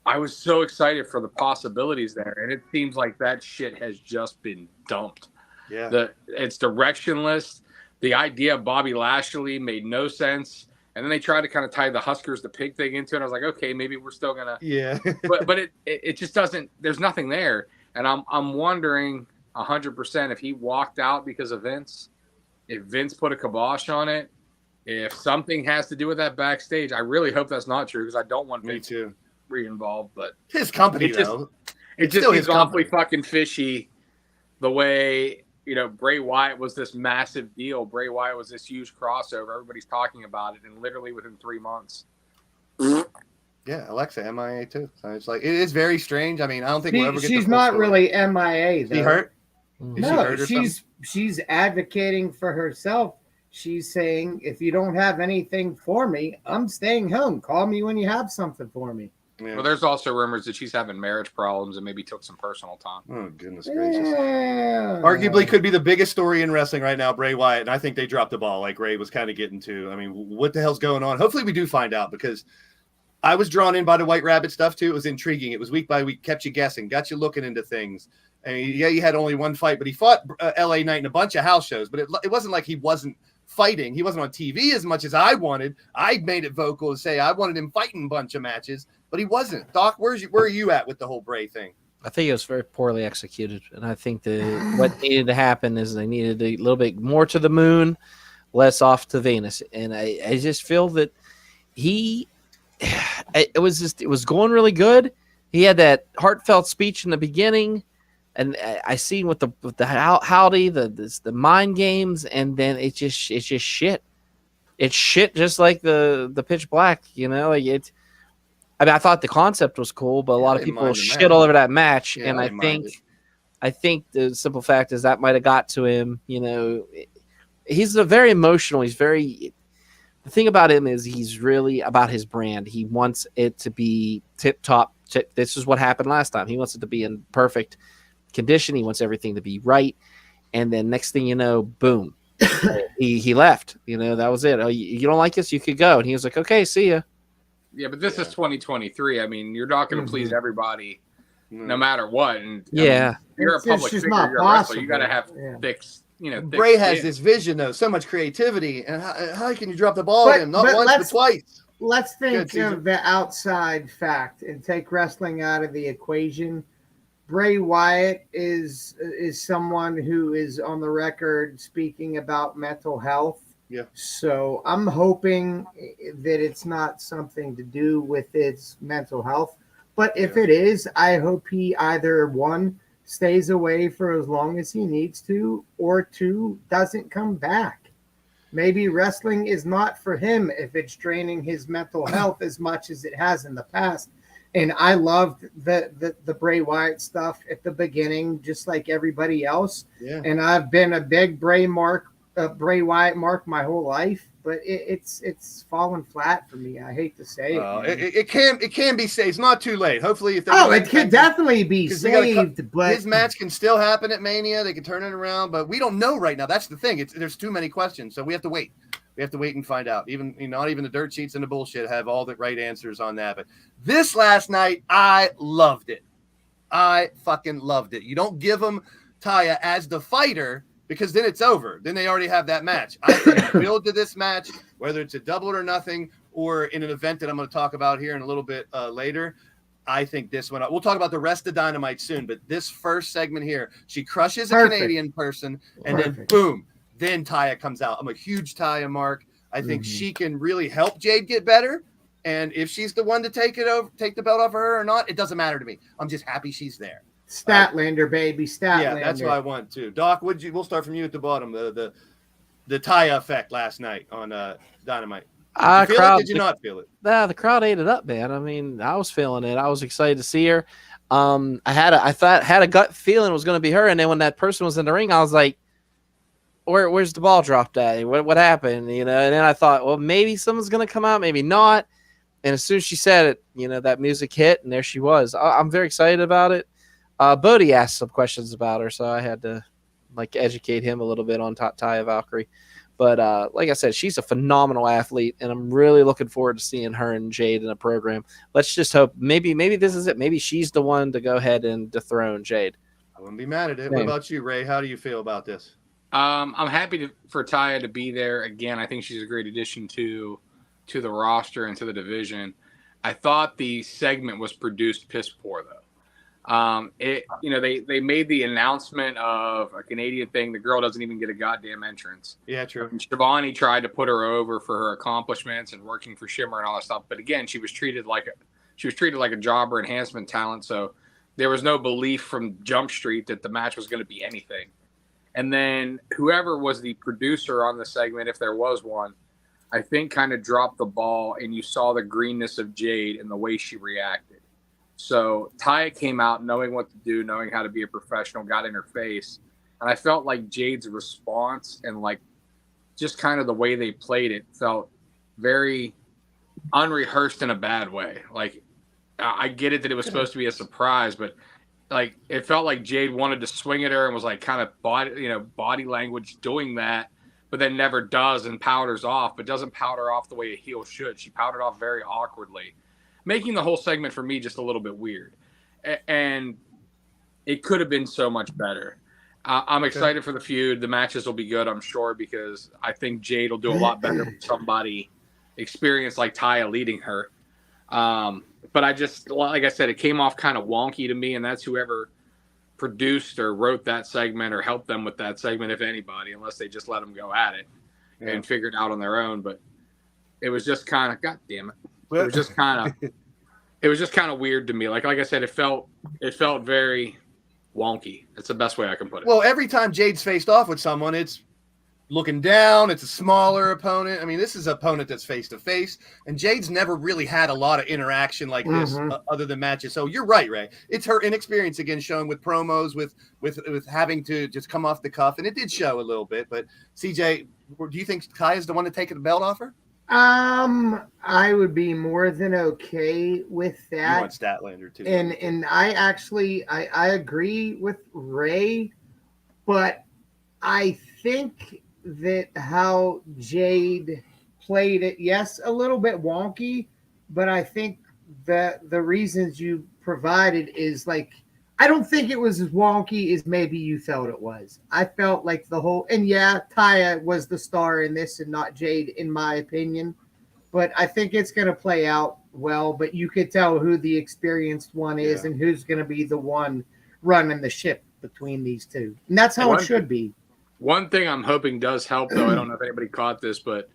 I was so excited for the possibilities there, and it seems like that shit has just been dumped. Yeah, it's directionless. The idea of Bobby Lashley made no sense, and then they tried to kind of tie the Huskers the pig thing into it. And I was like, okay, maybe we're still gonna. Yeah, but it just doesn't. There's nothing there, and I'm wondering 100% if he walked out because of Vince, if Vince put a kibosh on it, if something has to do with that backstage. I really hope that's not true, because I don't want Vince re-involved, but his company it just seems awfully fucking fishy the way Bray Wyatt was this massive deal. Bray Wyatt was this huge crossover. Everybody's talking about it, and literally within 3 months. Yeah, Alexa MIA too. So it's like, it is very strange. I mean, I don't think we'll ever get. She's not really MIA though. She hurt? No, she's advocating for herself. She's saying, if you don't have anything for me, I'm staying home. Call me when you have something for me. Yeah. Well, there's also rumors that she's having marriage problems and maybe took some personal time. Oh, goodness gracious. Yeah. Arguably could be the biggest story in wrestling right now, Bray Wyatt, and I think they dropped the ball like Ray was kind of getting to. I mean, what the hell's going on? Hopefully we do find out, because I was drawn in by the White Rabbit stuff too. It was intriguing. It was week by week, kept you guessing, got you looking into things. And he had only one fight, but he fought LA Knight in a bunch of house shows, but it wasn't like he wasn't fighting. He wasn't on TV as much as I wanted. I made it vocal to say I wanted him fighting a bunch of matches, but he wasn't. Doc, where are you at with the whole Bray thing? I think it was very poorly executed, and I think what needed to happen is they needed a little bit more to the moon, less off to Venus, and I just feel that it was going really good. He had that heartfelt speech in the beginning, and I seen with the howdy, the mind games, and then it's just shit. It's shit, just like the Pitch Black, I thought the concept was cool, but a lot of people shit all over that match, and I think the simple fact is that might have got to him. He's very emotional. The thing about him is he's really about his brand. He wants it to be tip top. This is what happened last time. He wants it to be in perfect condition. He wants everything to be right. And then next thing you know, boom, he left. That was it. Oh, you don't like us? You could go. And he was like, okay, see ya. Yeah, but this is 2023. I mean, you're not going to please everybody, no matter what. And yeah, you're a public figure. You're a wrestler. You got to have thick. Bray has this vision, though, so much creativity, and how can you drop the ball at him? Not once, but twice. Let's think of the outside fact and take wrestling out of the equation. Bray Wyatt is someone who is on the record speaking about mental health. Yeah. So I'm hoping that it's not something to do with its mental health. But if it is, I hope he either, one, stays away for as long as he needs to, or two, doesn't come back. Maybe wrestling is not for him if it's draining his mental health as much as it has in the past. And I loved the Bray Wyatt stuff at the beginning, just like everybody else. Yeah. And I've been a big Bray Wyatt mark my whole life, but it's fallen flat for me. I hate to say it. It can be saved. It's not too late. Hopefully, if it could definitely be saved, but his match can still happen at Mania. They can turn it around, but we don't know right now. That's the thing. There's too many questions, so we have to wait. We have to wait and find out. Even not even the dirt sheets and the bullshit have all the right answers on that. But this last night, I loved it. I fucking loved it. You don't give them Taya as the fighter, because then it's over. Then they already have that match. I think the build to this match, whether it's a double or nothing, or in an event that I'm going to talk about here in a little bit later, I think this one, we'll talk about the rest of Dynamite soon, but this first segment here, she crushes a Canadian person, and then boom, then Taya comes out. I'm a huge Taya mark. I think she can really help Jade get better. And if she's the one to take the belt off of her or not, it doesn't matter to me. I'm just happy she's there. Statlander, baby, Statlander. Yeah, that's what I want too. Doc, we'll start from you at the bottom. The Taya effect last night on Dynamite. Did you not feel it? The crowd ate it up, man. I mean, I was feeling it. I was excited to see her. I had a gut feeling it was going to be her, and then when that person was in the ring, I was like, where's the ball dropped at? What happened? And then I thought, well, maybe someone's going to come out, maybe not. And as soon as she said it, that music hit, and there she was. I'm very excited about it. Bodie asked some questions about her, so I had to educate him a little bit on Taya Valkyrie. But like I said, she's a phenomenal athlete, and I'm really looking forward to seeing her and Jade in a program. Let's just hope maybe this is it. Maybe she's the one to go ahead and dethrone Jade. I wouldn't be mad at it. What about you, Ray? How do you feel about this? I'm happy for Taya to be there again. I think she's a great addition to the roster and to the division. I thought the segment was produced piss poor though. They made the announcement of a Canadian thing. The girl doesn't even get a goddamn entrance. Yeah, true. And Shivani tried to put her over for her accomplishments and working for Shimmer and all that stuff. But again, she was treated like a jobber enhancement talent. So there was no belief from Jump Street that the match was going to be anything. And then whoever was the producer on the segment, if there was one, I think kind of dropped the ball, and you saw the greenness of Jade and the way she reacted. So Taya came out knowing what to do, knowing how to be a professional, got in her face. And I felt like Jade's response and just kind of the way they played it felt very unrehearsed in a bad way. I get it that it was supposed to be a surprise, but it felt like Jade wanted to swing at her and was kind of body language doing that, but then never does and powders off, but doesn't powder off the way a heel should. She powdered off very awkwardly, making the whole segment for me just a little bit weird. And it could have been so much better. I'm excited for the feud. The matches will be good, I'm sure, because I think Jade will do a lot better with somebody experienced like Taya leading her. But I just, like I said, it came off kind of wonky to me, and that's whoever produced or wrote that segment or helped them with that segment, if anybody, unless they just let them go at it and figure it out on their own. But it was just kind of, God damn it. It was just kind of weird to me. Like I said, it felt very wonky. That's the best way I can put it. Well, every time Jade's faced off with someone, it's looking down. It's a smaller opponent. I mean, this is an opponent that's face-to-face, and Jade's never really had a lot of interaction like this other than matches. So you're right, Ray. It's her inexperience again showing with promos, with having to just come off the cuff, and it did show a little bit. But CJ, do you think Kaya's the one to take the belt off her? I would be more than okay with that. You want Statlander too. And I agree with Ray, but I think that how Jade played it, yes, a little bit wonky, but I think that the reasons you provided is I don't think it was as wonky as maybe you felt it was. I felt like Taya was the star in this and not Jade, in my opinion. But I think it's going to play out well. But you could tell who the experienced one is and who's going to be the one running the ship between these two. And that's how it should be. One thing I'm hoping does help, though, I don't know if anybody caught this, but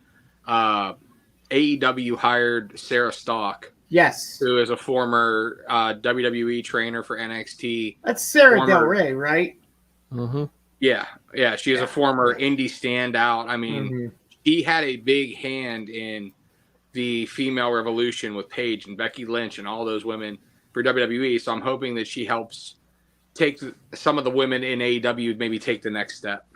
AEW hired Sarah Stock. Yes. Who is a former WWE trainer for NXT. That's Sarah Del Rey, right? Mm-hmm. Yeah. She is a former indie standout. I mean, he had a big hand in the female revolution with Paige and Becky Lynch and all those women for WWE. So I'm hoping that she helps take some of the women in AEW maybe take the next step.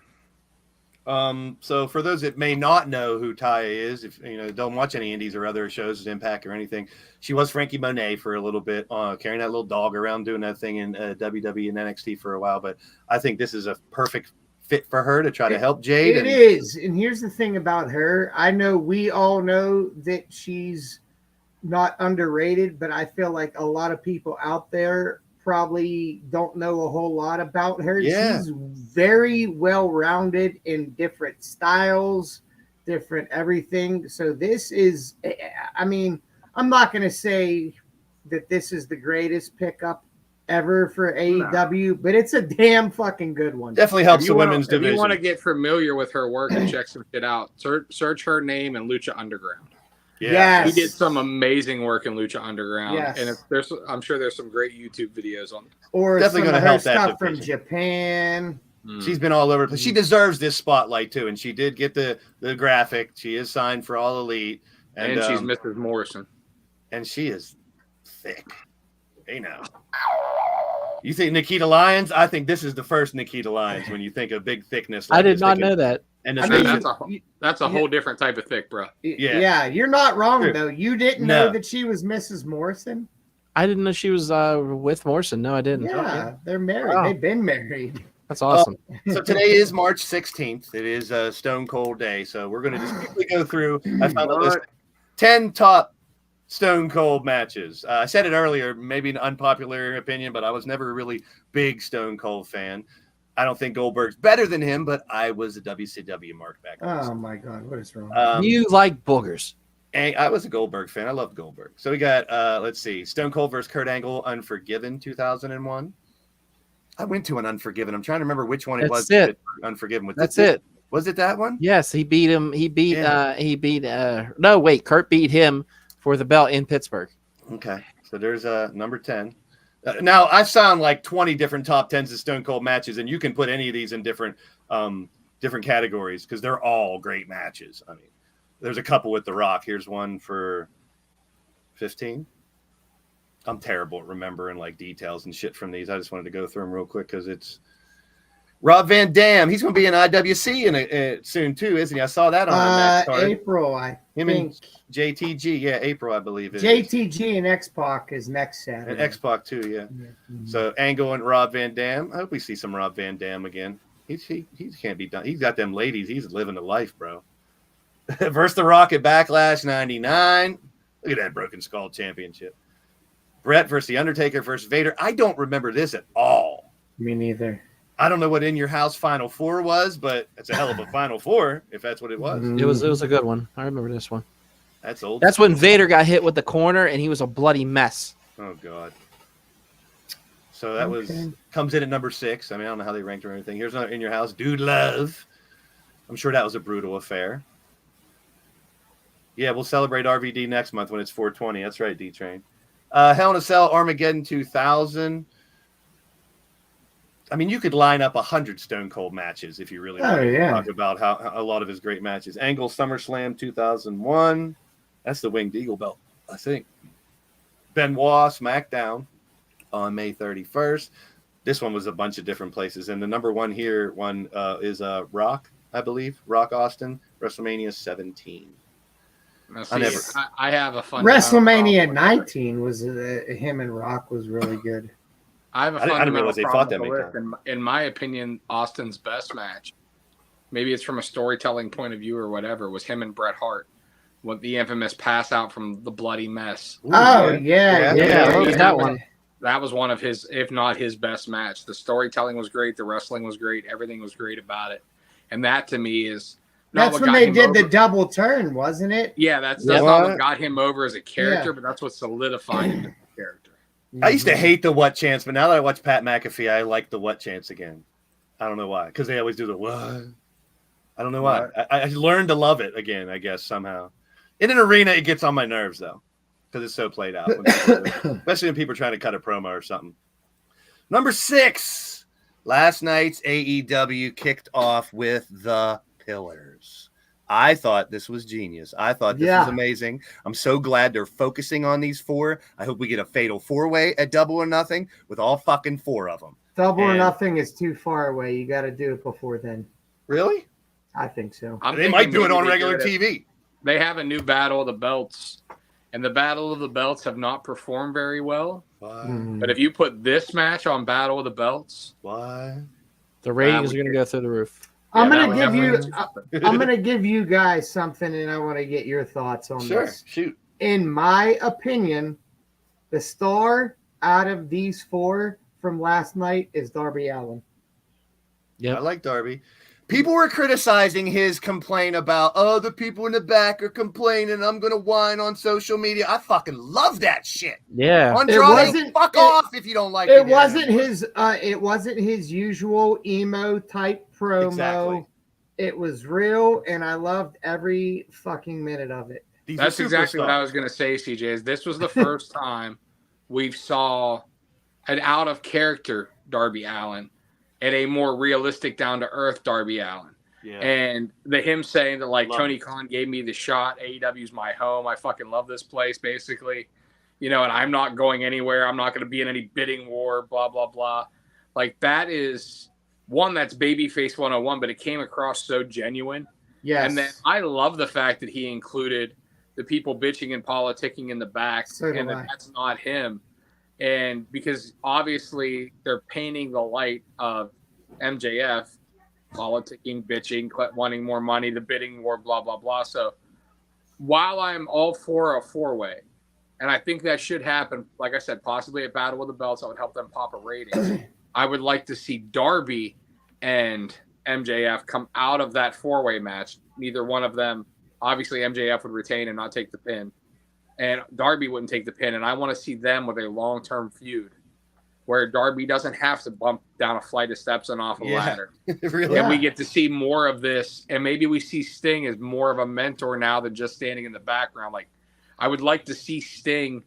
So for those that may not know who Taya is, if don't watch any indies or other shows, Impact or anything, she was Frankie Monet for a little bit, carrying that little dog around, doing that thing in WWE and NXT for a while. But I think this is a perfect fit for her to try to help Jade. It is. And here's the thing about her. I know we all know that she's not underrated, but I feel like a lot of people out there probably don't know a whole lot about her. Yeah. She's very well-rounded in different styles, different everything. So this is, I mean, I'm not going to say that this is the greatest pickup ever for AEW, but it's a damn fucking good one. Definitely helps the women's If division. you want to get familiar with her work and check some shit out, search her name in Lucha Underground. Yeah, He did some amazing work in Lucha Underground, Yes. and I'm sure there's some great YouTube videos on. Or Definitely some gonna of her help that stuff from division. Japan. She's been all over the place. She deserves this spotlight too, and she did get the graphic. She is signed for All Elite, and she's Mrs. Morrison, and she is thick. Hey now, you think Nikita Lyons? I think this is the first Nikita Lyons when you think of big thickness. I did not know that. And I mean, that's a whole different type of thick, bro. Yeah, you're not wrong True. though. You didn't know that she was Mrs. Morrison? I didn't know she was with Morrison. No, I didn't. Yeah, they're married. Wow. They've been married. That's awesome. So today is March 16th. It is a Stone Cold Day. So we're going to just quickly go through. I found a list of 10 top Stone Cold matches. I said it earlier, maybe an unpopular opinion, but I was never a really big Stone Cold fan. I don't think Goldberg's better than him, but I was a WCW mark back then. Oh my God, what is wrong? You like boogers. And I was a Goldberg fan. I loved Goldberg. So we got, let's see, Stone Cold versus Kurt Angle, Unforgiven, 2001. I went to an Unforgiven. I'm trying to remember which one it was. That's it. Unforgiven. That's it. Was it that one? Yes, he beat him. No, wait, Kurt beat him for the belt in Pittsburgh. Okay. So there's number 10. Now, I found like 20 different top 10s of Stone Cold matches, and you can put any of these in different categories because they're all great matches. I mean, there's a couple with The Rock. Here's one for 15. I'm terrible at remembering like details and shit from these. I just wanted to go through them real quick because it's Rob Van Dam. He's going to be in IWC soon too, isn't he? I saw that on the match card. April, I Him think. and JTG, yeah, April, I believe. JTG and X-Pac is next Saturday. And X-Pac too, yeah. Mm-hmm. So Angle and Rob Van Dam. I hope we see some Rob Van Dam again. He can't be done. He's got them ladies. He's living the life, bro. Versus The Rock at Backlash 99. Look at that Broken Skull Championship. Brett versus The Undertaker versus Vader. I don't remember this at all. Me neither. I don't know what In Your House Final Four was, but it's a hell of a Final Four if that's what it was. It was a good one. I remember this one. That's old. That's when Vader got hit with the corner and he was a bloody mess. Oh God. So that comes in at number 6. I mean, I don't know how they ranked or anything. Here's another In Your House, Dude Love. I'm sure that was a brutal affair. Yeah, we'll celebrate RVD next month when it's 420. That's right, D-Train. Hell in a Cell, Armageddon 2000. I mean, you could line up 100 Stone Cold matches if you really want to talk about how a lot of his great matches. Angle SummerSlam 2001. That's the Winged Eagle belt, I think. Benoit Smackdown on May 31st. This one was a bunch of different places. And the number one here is Rock, I believe. Rock Austin, WrestleMania 17. I have a fun WrestleMania 19 was him and Rock was really good. I have a I didn't realize they fought that many times. In my opinion, Austin's best match, maybe it's from a storytelling point of view or whatever, was him and Bret Hart. With the infamous pass out from the bloody mess. Ooh, yeah. That one. That was one of his, if not his best match. The storytelling was great. The wrestling was great. Everything was great about it. And that to me is that's when they did the double turn, wasn't it? Yeah, that's not what got him over as a character, but that's what solidified him as a character. I used to hate the what chants, but now that I watch Pat McAfee, I like the what chants again. I don't know why, because they always do the what. I don't know why. I learned to love it again, I guess, somehow. In an arena, it gets on my nerves, though, because it's so played out, especially when people are trying to cut a promo or something. Number 6, last night's AEW kicked off with The Pillars. I thought this was genius. I thought this was amazing. I'm so glad they're focusing on these 4. I hope we get a fatal 4-way at Double or Nothing with all fucking 4 of them. Double or Nothing is too far away. You got to do it before then. Really? I think so. They might do it on regular TV. They have a new Battle of the Belts, and the Battle of the Belts have not performed very well. But if you put this match on Battle of the Belts, the ratings are going to go through the roof. I'm gonna give you guys something, and I want to get your thoughts on this. Shoot. In my opinion, the star out of these 4 from last night is Darby Allin. Yeah, I like Darby. People were criticizing his complaint about, the people in the back are complaining. I'm going to whine on social media. I fucking love that shit. Yeah. Andrade, fuck off if you don't like it. It wasn't his usual emo type promo. Exactly. It was real, and I loved every fucking minute of it. That's exactly what I was going to say, CJ. Is this was the first time we saw an out of character Darby Allin and a more realistic, down to earth Darby Allin. Yeah. And him saying that, like, Tony Khan gave me the shot. AEW's my home. I fucking love this place, basically. And I'm not going anywhere. I'm not going to be in any bidding war, blah, blah, blah. Like, that is one that's babyface 101, but it came across so genuine. Yes. And then I love the fact that he included the people bitching and politicking in the back, and that's not him. And because obviously they're painting the light of MJF, politicking, bitching, wanting more money, the bidding war, blah, blah, blah. So while I'm all for a 4-way, and I think that should happen, like I said, possibly a Battle of the Belts, that would help them pop a rating. I would like to see Darby and MJF come out of that 4-way match. Neither one of them, obviously MJF would retain and not take the pin. And Darby wouldn't take the pin. And I want to see them with a long-term feud where Darby doesn't have to bump down a flight of steps and off a ladder. Really? And we get to see more of this. And maybe we see Sting as more of a mentor now than just standing in the background. Like, I would like to see Sting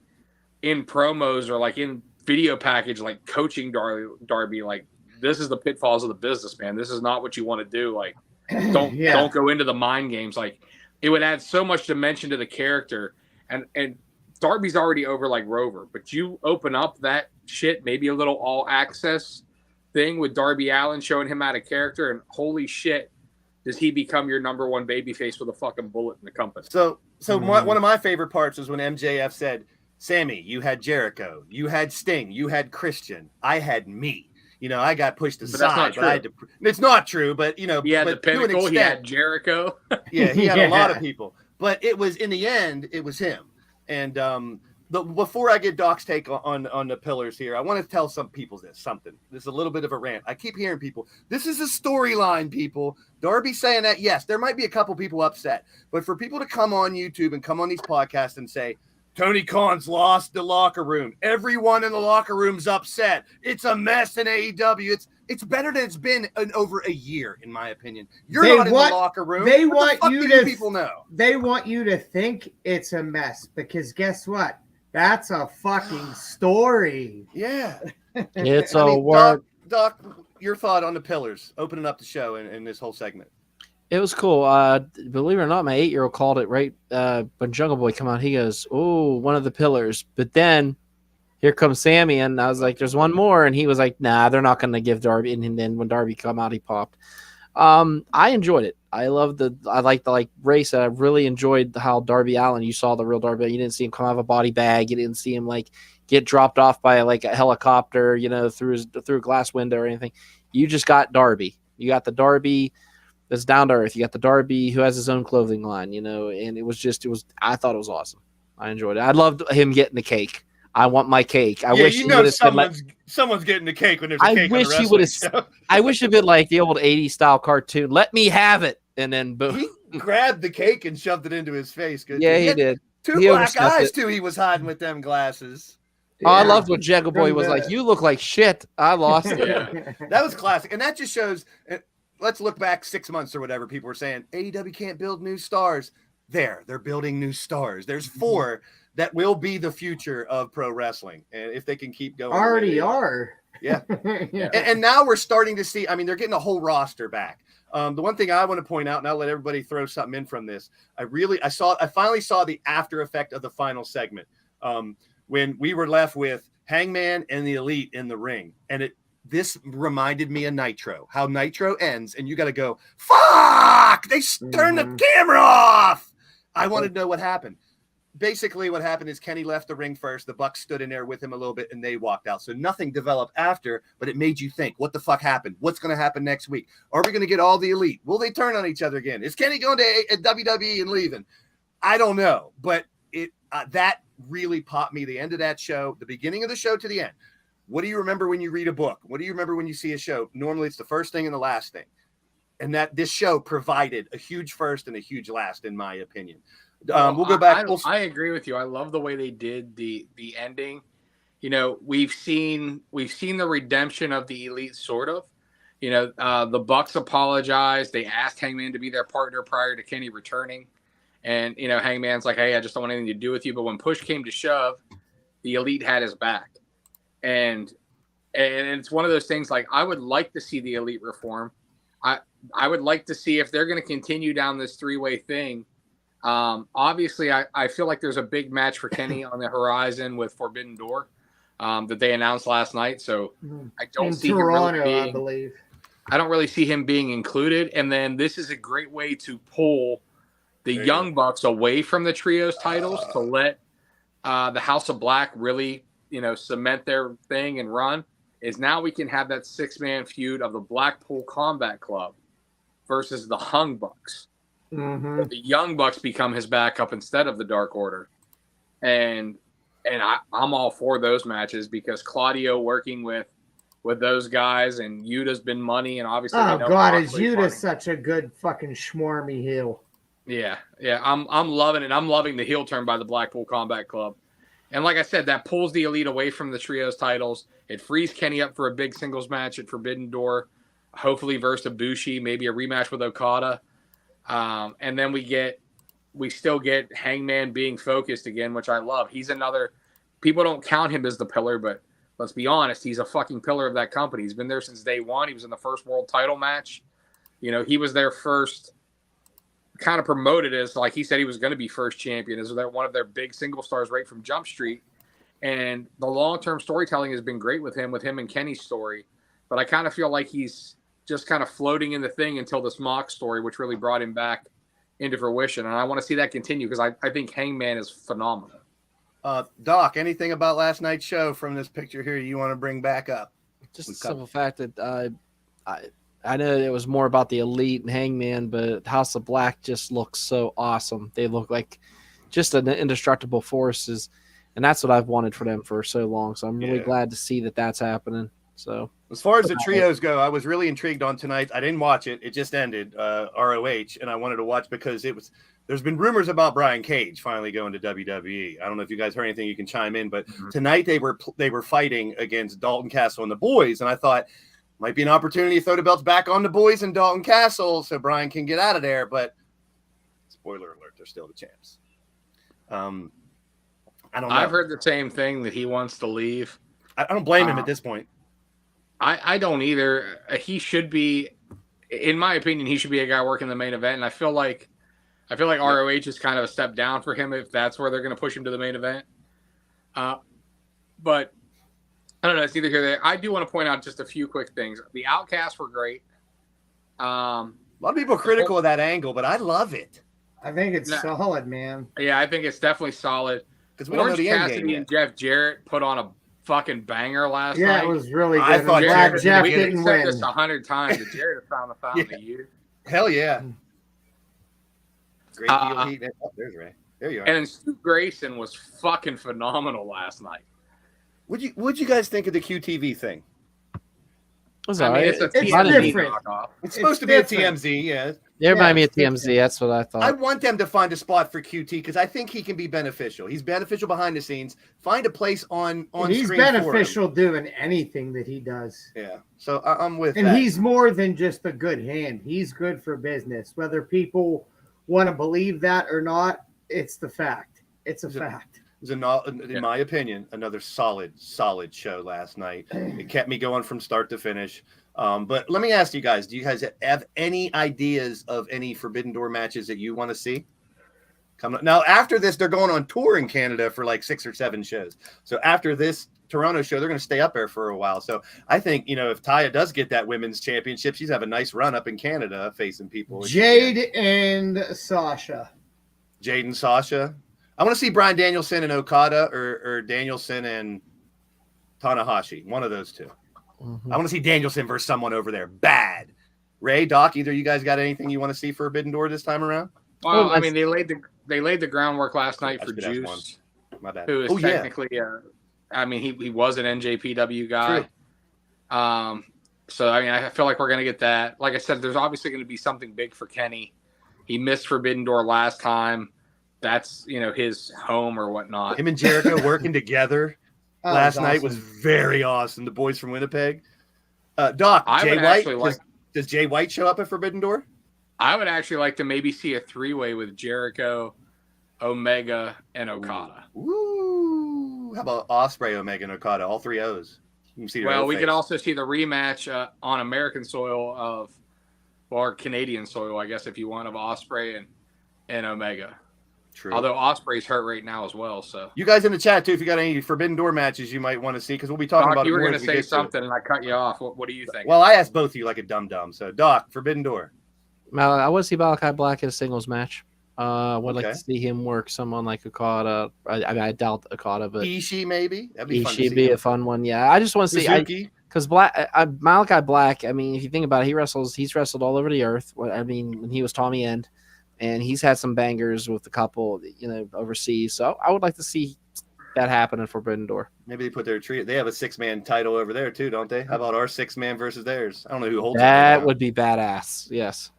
in promos or like in video package, like coaching Darby. Like, this is the pitfalls of the business, man. This is not what you want to do. Like, don't go into the mind games. Like, it would add so much dimension to the character. And Darby's already over like Rover, but you open up that shit, maybe a little all access thing with Darby Allin showing him out of character, and holy shit, does he become your number 1 babyface with a fucking bullet in the compass? So one of my favorite parts was when MJF said, Sammy, you had Jericho, you had Sting, you had Christian, I had me. I got pushed aside. It's not true, but he had the Pinnacle, he had Jericho. Yeah, he had a lot of people. But it was, in the end, it was him. And before I get Doc's take on the pillars here, I want to tell some people something. This is a little bit of a rant. I keep hearing people, this is a storyline, people. Darby saying that, yes, there might be a couple people upset. But for people to come on YouTube and come on these podcasts and say, Tony Khan's lost the locker room. Everyone in the locker room's upset. It's a mess in AEW. It's better than it's been in over a year, in my opinion. You're not in the locker room. They want you to people know. They want you to think it's a mess because guess what? That's a fucking story. Yeah. It's a work. Doc, your thought on the pillars, opening up the show in this whole segment. It was cool. Believe it or not, my 8-year-old called it right when Jungle Boy came out. He goes, "Oh, one of the pillars." But then here comes Sammy, and I was like, "There's one more," and he was like, "Nah, they're not going to give Darby." And then when Darby come out, he popped. I enjoyed it. I like the race. I really enjoyed how Darby Allin. You saw the real Darby. You didn't see him come out of a body bag. You didn't see him get dropped off by a helicopter, through a glass window or anything. You just got Darby. You got the Darby that's down to earth. You got the Darby who has his own clothing line, and I thought it was awesome. I enjoyed it. I loved him getting the cake. I want my cake. I wish someone's getting the cake when there's a cake. I wish it'd been like the old 80s style cartoon. Let me have it. And then boom. He grabbed the cake and shoved it into his face. Yeah, he did. Two black eyes too. He was hiding with them glasses. Yeah. Oh, I loved when Jungle Boy was like, "You look like shit. I lost it." Yeah. That was classic. And that just shows, let's look back 6 months or whatever. People were saying AEW can't build new stars. They're building new stars. There's 4 that will be the future of pro wrestling. And if they can keep going. Already are. Yeah. And now we're starting to see, they're getting a whole roster back. The one thing I want to point out, and I'll let everybody throw something in from this. I finally saw the after effect of the final segment when we were left with Hangman and the Elite in the ring, and this reminded me of Nitro. How Nitro ends, and you got to go, fuck! They turned the camera off. I wanted to know what happened. Basically, what happened is Kenny left the ring first. The Bucks stood in there with him a little bit, and they walked out. So nothing developed after, but it made you think, what the fuck happened? What's going to happen next week? Are we going to get all the Elite? Will they turn on each other again? Is Kenny going to WWE and leaving? I don't know, but that really popped me. The end of that show, the beginning of the show to the end. What do you remember when you read a book? What do you remember when you see a show? Normally, it's the first thing and the last thing. And that this show provided a huge first and a huge last, in my opinion. We'll go back. I agree with you. I love the way they did the ending. You know, we've seen the redemption of the Elite, sort of. You know, the Bucks apologized. They asked Hangman to be their partner prior to Kenny returning, and you know, Hangman's like, "Hey, I just don't want anything to do with you." But when push came to shove, the Elite had his back, and it's one of those things. Like, I would like to see the Elite reform. I would like to see if they're going to continue down this three-way thing. Obviously, I feel like there's a big match for Kenny on the horizon with Forbidden Door that they announced last night. So I don't see Toronto, him really I believe. I don't really see him being included. And then this is a great way to pull the Young Bucks away from the trios titles to let the House of Black really, you know, cement their thing and run. Is now we can have that 6-man feud of the Blackpool Combat Club versus the Hung Bucks. The Young Bucks become his backup instead of the Dark Order, and I'm all for those matches because Claudio working with those guys, and Yuta's been money, and obviously oh god, is Yuta such a good fucking schmarmy heel? Yeah, I'm loving it. I'm loving the heel turn by the Blackpool Combat Club, and like I said, that pulls the Elite away from the trios titles. It frees Kenny up for a big singles match at Forbidden Door, hopefully versus Ibushi, maybe a rematch with Okada. And then we still get Hangman being focused again, which I love. He's another, people don't count him as the pillar, but let's be honest, he's a fucking pillar of that company. He's been there since day one. He was in the first world title match. You know, he was their first, kind of promoted as, like he said, he was going to be first champion, as one of their big single stars right from Jump Street. And the long-term storytelling has been great with him and Kenny's story. But I kind of feel like he's just kind of floating in the thing until this Mox story, which really brought him back into fruition. And I want to see that continue because I think Hangman is phenomenal. Doc, anything about last night's show from this picture here you want to bring back up? Just the simple fact that I know it was more about the Elite and Hangman, but House of Black just looks so awesome. They look like just an indestructible forces, and that's what I've wanted for them for so long. So I'm really glad to see that that's happening. So as far as the trios go, I was really intrigued on tonight. I didn't watch it. It just ended, ROH, and I wanted to watch because there's been rumors about Brian Cage finally going to WWE. I don't know if you guys heard anything, you can chime in, but tonight they were fighting against Dalton Castle and the boys, and I thought might be an opportunity to throw the belts back on the boys and Dalton Castle so Brian can get out of there, but spoiler alert, they're still the champs. I don't know. I've heard the same thing, that he wants to leave. I don't blame him at this point. I don't either. He should be, in my opinion, he should be a guy working the main event. And I feel like ROH is kind of a step down for him if that's where they're going to push him to the main event. But I don't know. It's either here or there. I do want to point out just a few quick things. The Outcasts were great. A lot of people are critical of that angle, but I love it. I think it's solid, man. Yeah, I think it's definitely solid. Because we don't know the end game Cassidy yet. and Jeff Jarrett put on a fucking banger last night. Yeah, it was really good. I thought I'm glad Jeff we didn't said win. this 100 times. That Jarrett found the fountain of the year. Hell yeah. Great deal heat. Oh, there's Ray. There you are. And Stu Grayson was fucking phenomenal last night. What'd you guys think of the QTV thing? was I all mean, right. it's a It's TMZ different. knockoff. It's supposed to be different. a TMZ, yeah. They remind me of it's different. TMZ. That's what I thought. I want them to find a spot for QT because I think he can be beneficial. He's beneficial behind the scenes. Find a place on He's screen for him. beneficial doing anything that he does. Yeah, so I'm with And that. he's more than just a good hand. He's good for business. Whether people want to believe that or not, it's the fact. It's a fact. It was in my opinion, another solid show last night. It kept me going from start to finish. But let me ask you guys, do you guys have any ideas of any Forbidden Door matches that you want to see? Now, after this, they're going on tour in Canada for like 6 or 7 shows. So after this Toronto show, they're going to stay up there for a while. So I think, if Taya does get that women's championship, she's have a nice run up in Canada facing people. Jade and Sasha. Jade and Sasha. I want to see Bryan Danielson and Okada or Danielson and Tanahashi. One of those two. I want to see Danielson versus someone over there. Bad. Ray, Doc, either you guys got anything you want to see for Forbidden Door this time around? Well, I mean, they laid the groundwork last night for Juice, my bad. who is technically, he was an NJPW guy. True. So I mean, I feel like we're gonna get that. Like I said, there's obviously going to be something big for Kenny. He missed Forbidden Door last time. That's his home or whatnot. Him and Jericho working together last night was very awesome. The boys from Winnipeg. Doc, Jay White. Does Jay White show up at Forbidden Door? I would actually like to maybe see a 3-way with Jericho, Omega, and Okada. Ooh. How about Ospreay, Omega, and Okada? All 3 O's. You can see we could also see the rematch on American soil or Canadian soil, I guess, if you want, of Ospreay and Omega. True. Although Ospreay's hurt right now as well. So you guys in the chat too, if you got any Forbidden Door matches you might want to see, because we'll be talking about. You were going to say something, and I cut you off. What do you think? Well, I asked both of you like a dum-dum. So Doc, Forbidden Door. I want to see Malachi Black in a singles match. I would like to see him work someone like Okada. I doubt Okada, but Ishii maybe. That'd be fun to see be a fun one. Yeah, I just want to see because Malachi Black. I mean, if you think about it, he's wrestled all over the earth. I mean, when he was Tommy End, and he's had some bangers with a couple, overseas. So I would like to see that happen in Forbidden Door. Maybe they put their tree. They have a 6-man title over there too, don't they? How about our 6-man versus theirs? I don't know who holds that. That would be badass. Yes.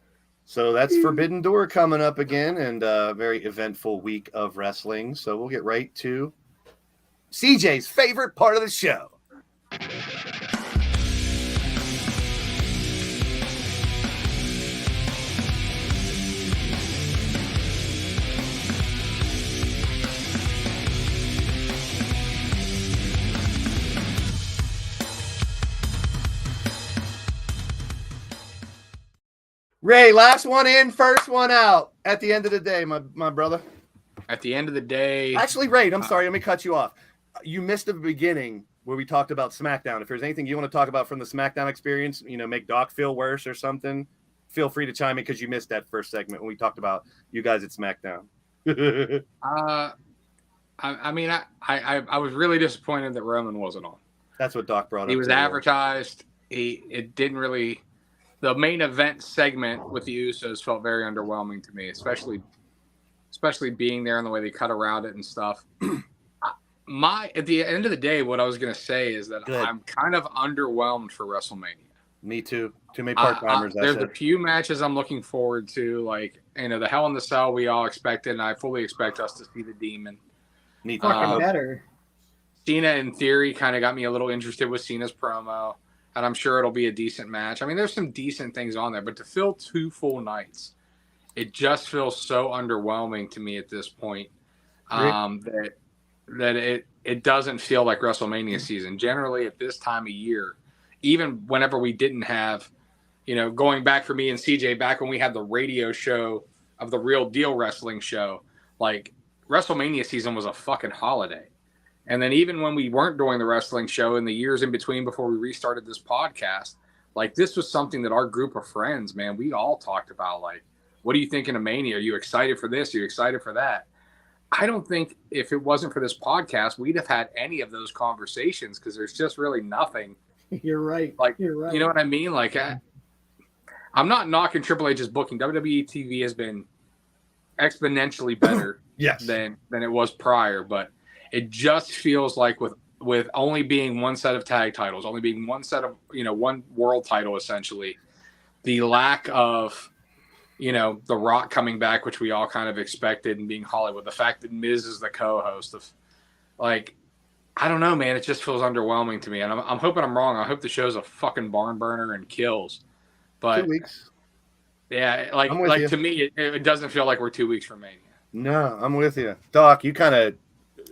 So that's Forbidden Door coming up again, and a very eventful week of wrestling. So we'll get right to CJ's favorite part of the show. Ray, last one in, first one out at the end of the day, my brother. At the end of the day. Actually, Ray, I'm sorry. Let me cut you off. You missed the beginning where we talked about SmackDown. If there's anything you want to talk about from the SmackDown experience, make Doc feel worse or something, feel free to chime in because you missed that first segment when we talked about you guys at SmackDown. I was really disappointed that Roman wasn't on. That's what Doc brought up. He was advertised. It didn't really. The main event segment with the Usos felt very underwhelming to me, especially being there and the way they cut around it and stuff. At the end of the day, what I was going to say is that I'm kind of underwhelmed for WrestleMania. Me too. Too many part-timers. There's a few matches I'm looking forward to, like the Hell in the Cell we all expected, and I fully expect us to see the Demon. Me too. Fucking better. Cena, in theory, kind of got me a little interested with Cena's promo. And I'm sure it'll be a decent match. I mean, there's some decent things on there, but to fill 2 full nights, it just feels so underwhelming to me at this point that it doesn't feel like WrestleMania season. Generally, at this time of year, even whenever we didn't have, going back for me and CJ, back when we had the radio show of the Real Deal Wrestling show, like WrestleMania season was a fucking holiday. And then even when we weren't doing the wrestling show in the years in between before we restarted this podcast, like this was something that our group of friends, man, we all talked about. Like, what are you thinking of Mania? Are you excited for this? Are you excited for that? I don't think if it wasn't for this podcast, we'd have had any of those conversations because there's just really nothing. You're right. Like, you're right. You know what I mean? Like, I'm not knocking Triple H's booking. WWE TV has been exponentially better than it was prior, but it just feels like with only being one set of tag titles, only being one set of, one world title, essentially, the lack of, The Rock coming back, which we all kind of expected, and being Hollywood, the fact that Miz is the co-host of, like, I don't know, man. It just feels underwhelming to me. And I'm hoping I'm wrong. I hope the show's a fucking barn burner and kills. But 2 weeks. Yeah, to me, it doesn't feel like we're 2 weeks from Mania. No, I'm with you. Doc, you kind of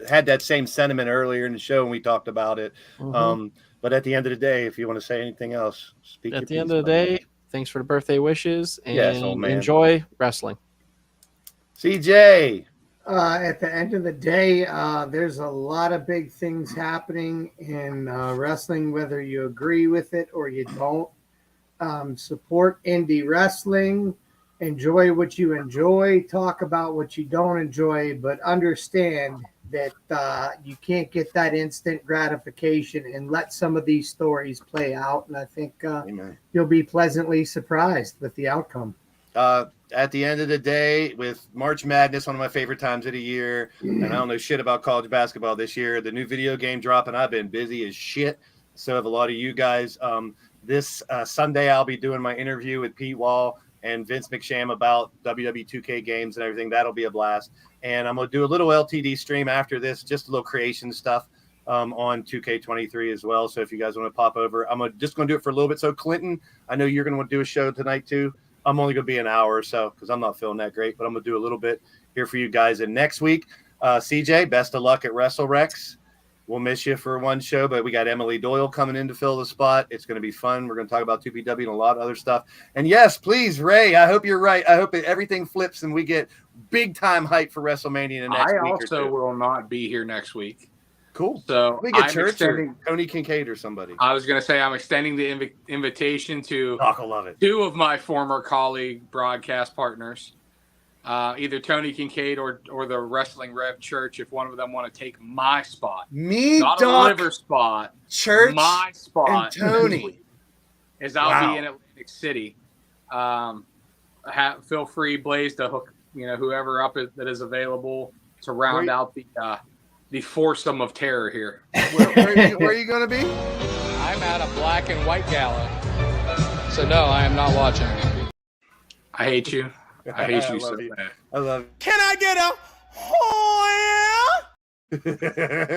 had that same sentiment earlier in the show when we talked about it. Mm-hmm. But at the end of the day, if you want to say anything else, speak. At the end of the day, thanks for the birthday wishes, and Yes, old man. enjoy wrestling. CJ. At the end of the day, there's a lot of big things happening in wrestling, whether you agree with it or you don't. Support indie wrestling. Enjoy what you enjoy. Talk about what you don't enjoy, but understand that you can't get that instant gratification, and let some of these stories play out. And I think you'll be pleasantly surprised with the outcome. At the end of the day, with March Madness, one of my favorite times of the year, and I don't know shit about college basketball this year, the new video game dropping, I've been busy as shit. So have a lot of you guys. This Sunday, I'll be doing my interview with Pete Wall and Vince McSham about WWE 2K games and everything. That'll be a blast. And I'm going to do a little LTD stream after this, just a little creation stuff on 2K23 as well. So if you guys want to pop over, I'm just going to do it for a little bit. So Clinton, I know you're going to want to do a show tonight too. I'm only going to be an hour or so because I'm not feeling that great, but I'm going to do a little bit here for you guys. And next week, CJ, best of luck at WrestleRex. We'll miss you for one show, but we got Emily Doyle coming in to fill the spot. It's going to be fun. We're going to talk about 2PW and a lot of other stuff. And yes, please, Ray, I hope you're right. I hope everything flips and we get big time hype for WrestleMania in the next week or two. I also will not be here next week. Cool. So we get Church or Tony Kincaid or somebody. I was going to say I'm extending the invitation to Doc will love it. 2 of my former colleague broadcast partners, either Tony Kincaid or the Wrestling Rev Church, if one of them want to take my spot. Me, not Doc, a liver spot. Church, my spot. and Tony. Is I'll be in Atlantic City. Feel free, Blaze, to hook whoever up that is available to round out the foursome of terror here. Where are you going to be? I'm at a black and white gala. So no, I am not watching. I hate you. I hate you so bad. I love you. Can I get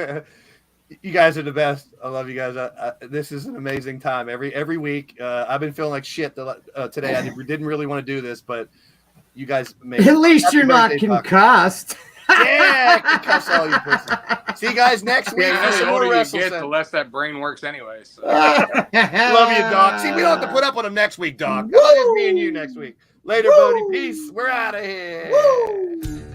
a You guys are the best. I love you guys. This is an amazing time. Every week, I've been feeling like shit today. I didn't really want to do this, but you guys make At least you're not concussed. Yeah, concuss all you pussies. See you guys next week. Yeah, for the older more you get, the less that brain works anyway. So. Love you, Doc. See, we don't have to put up with him next week, Doc. It's just me and you next week. Later, Bodie. Peace. We're out of here.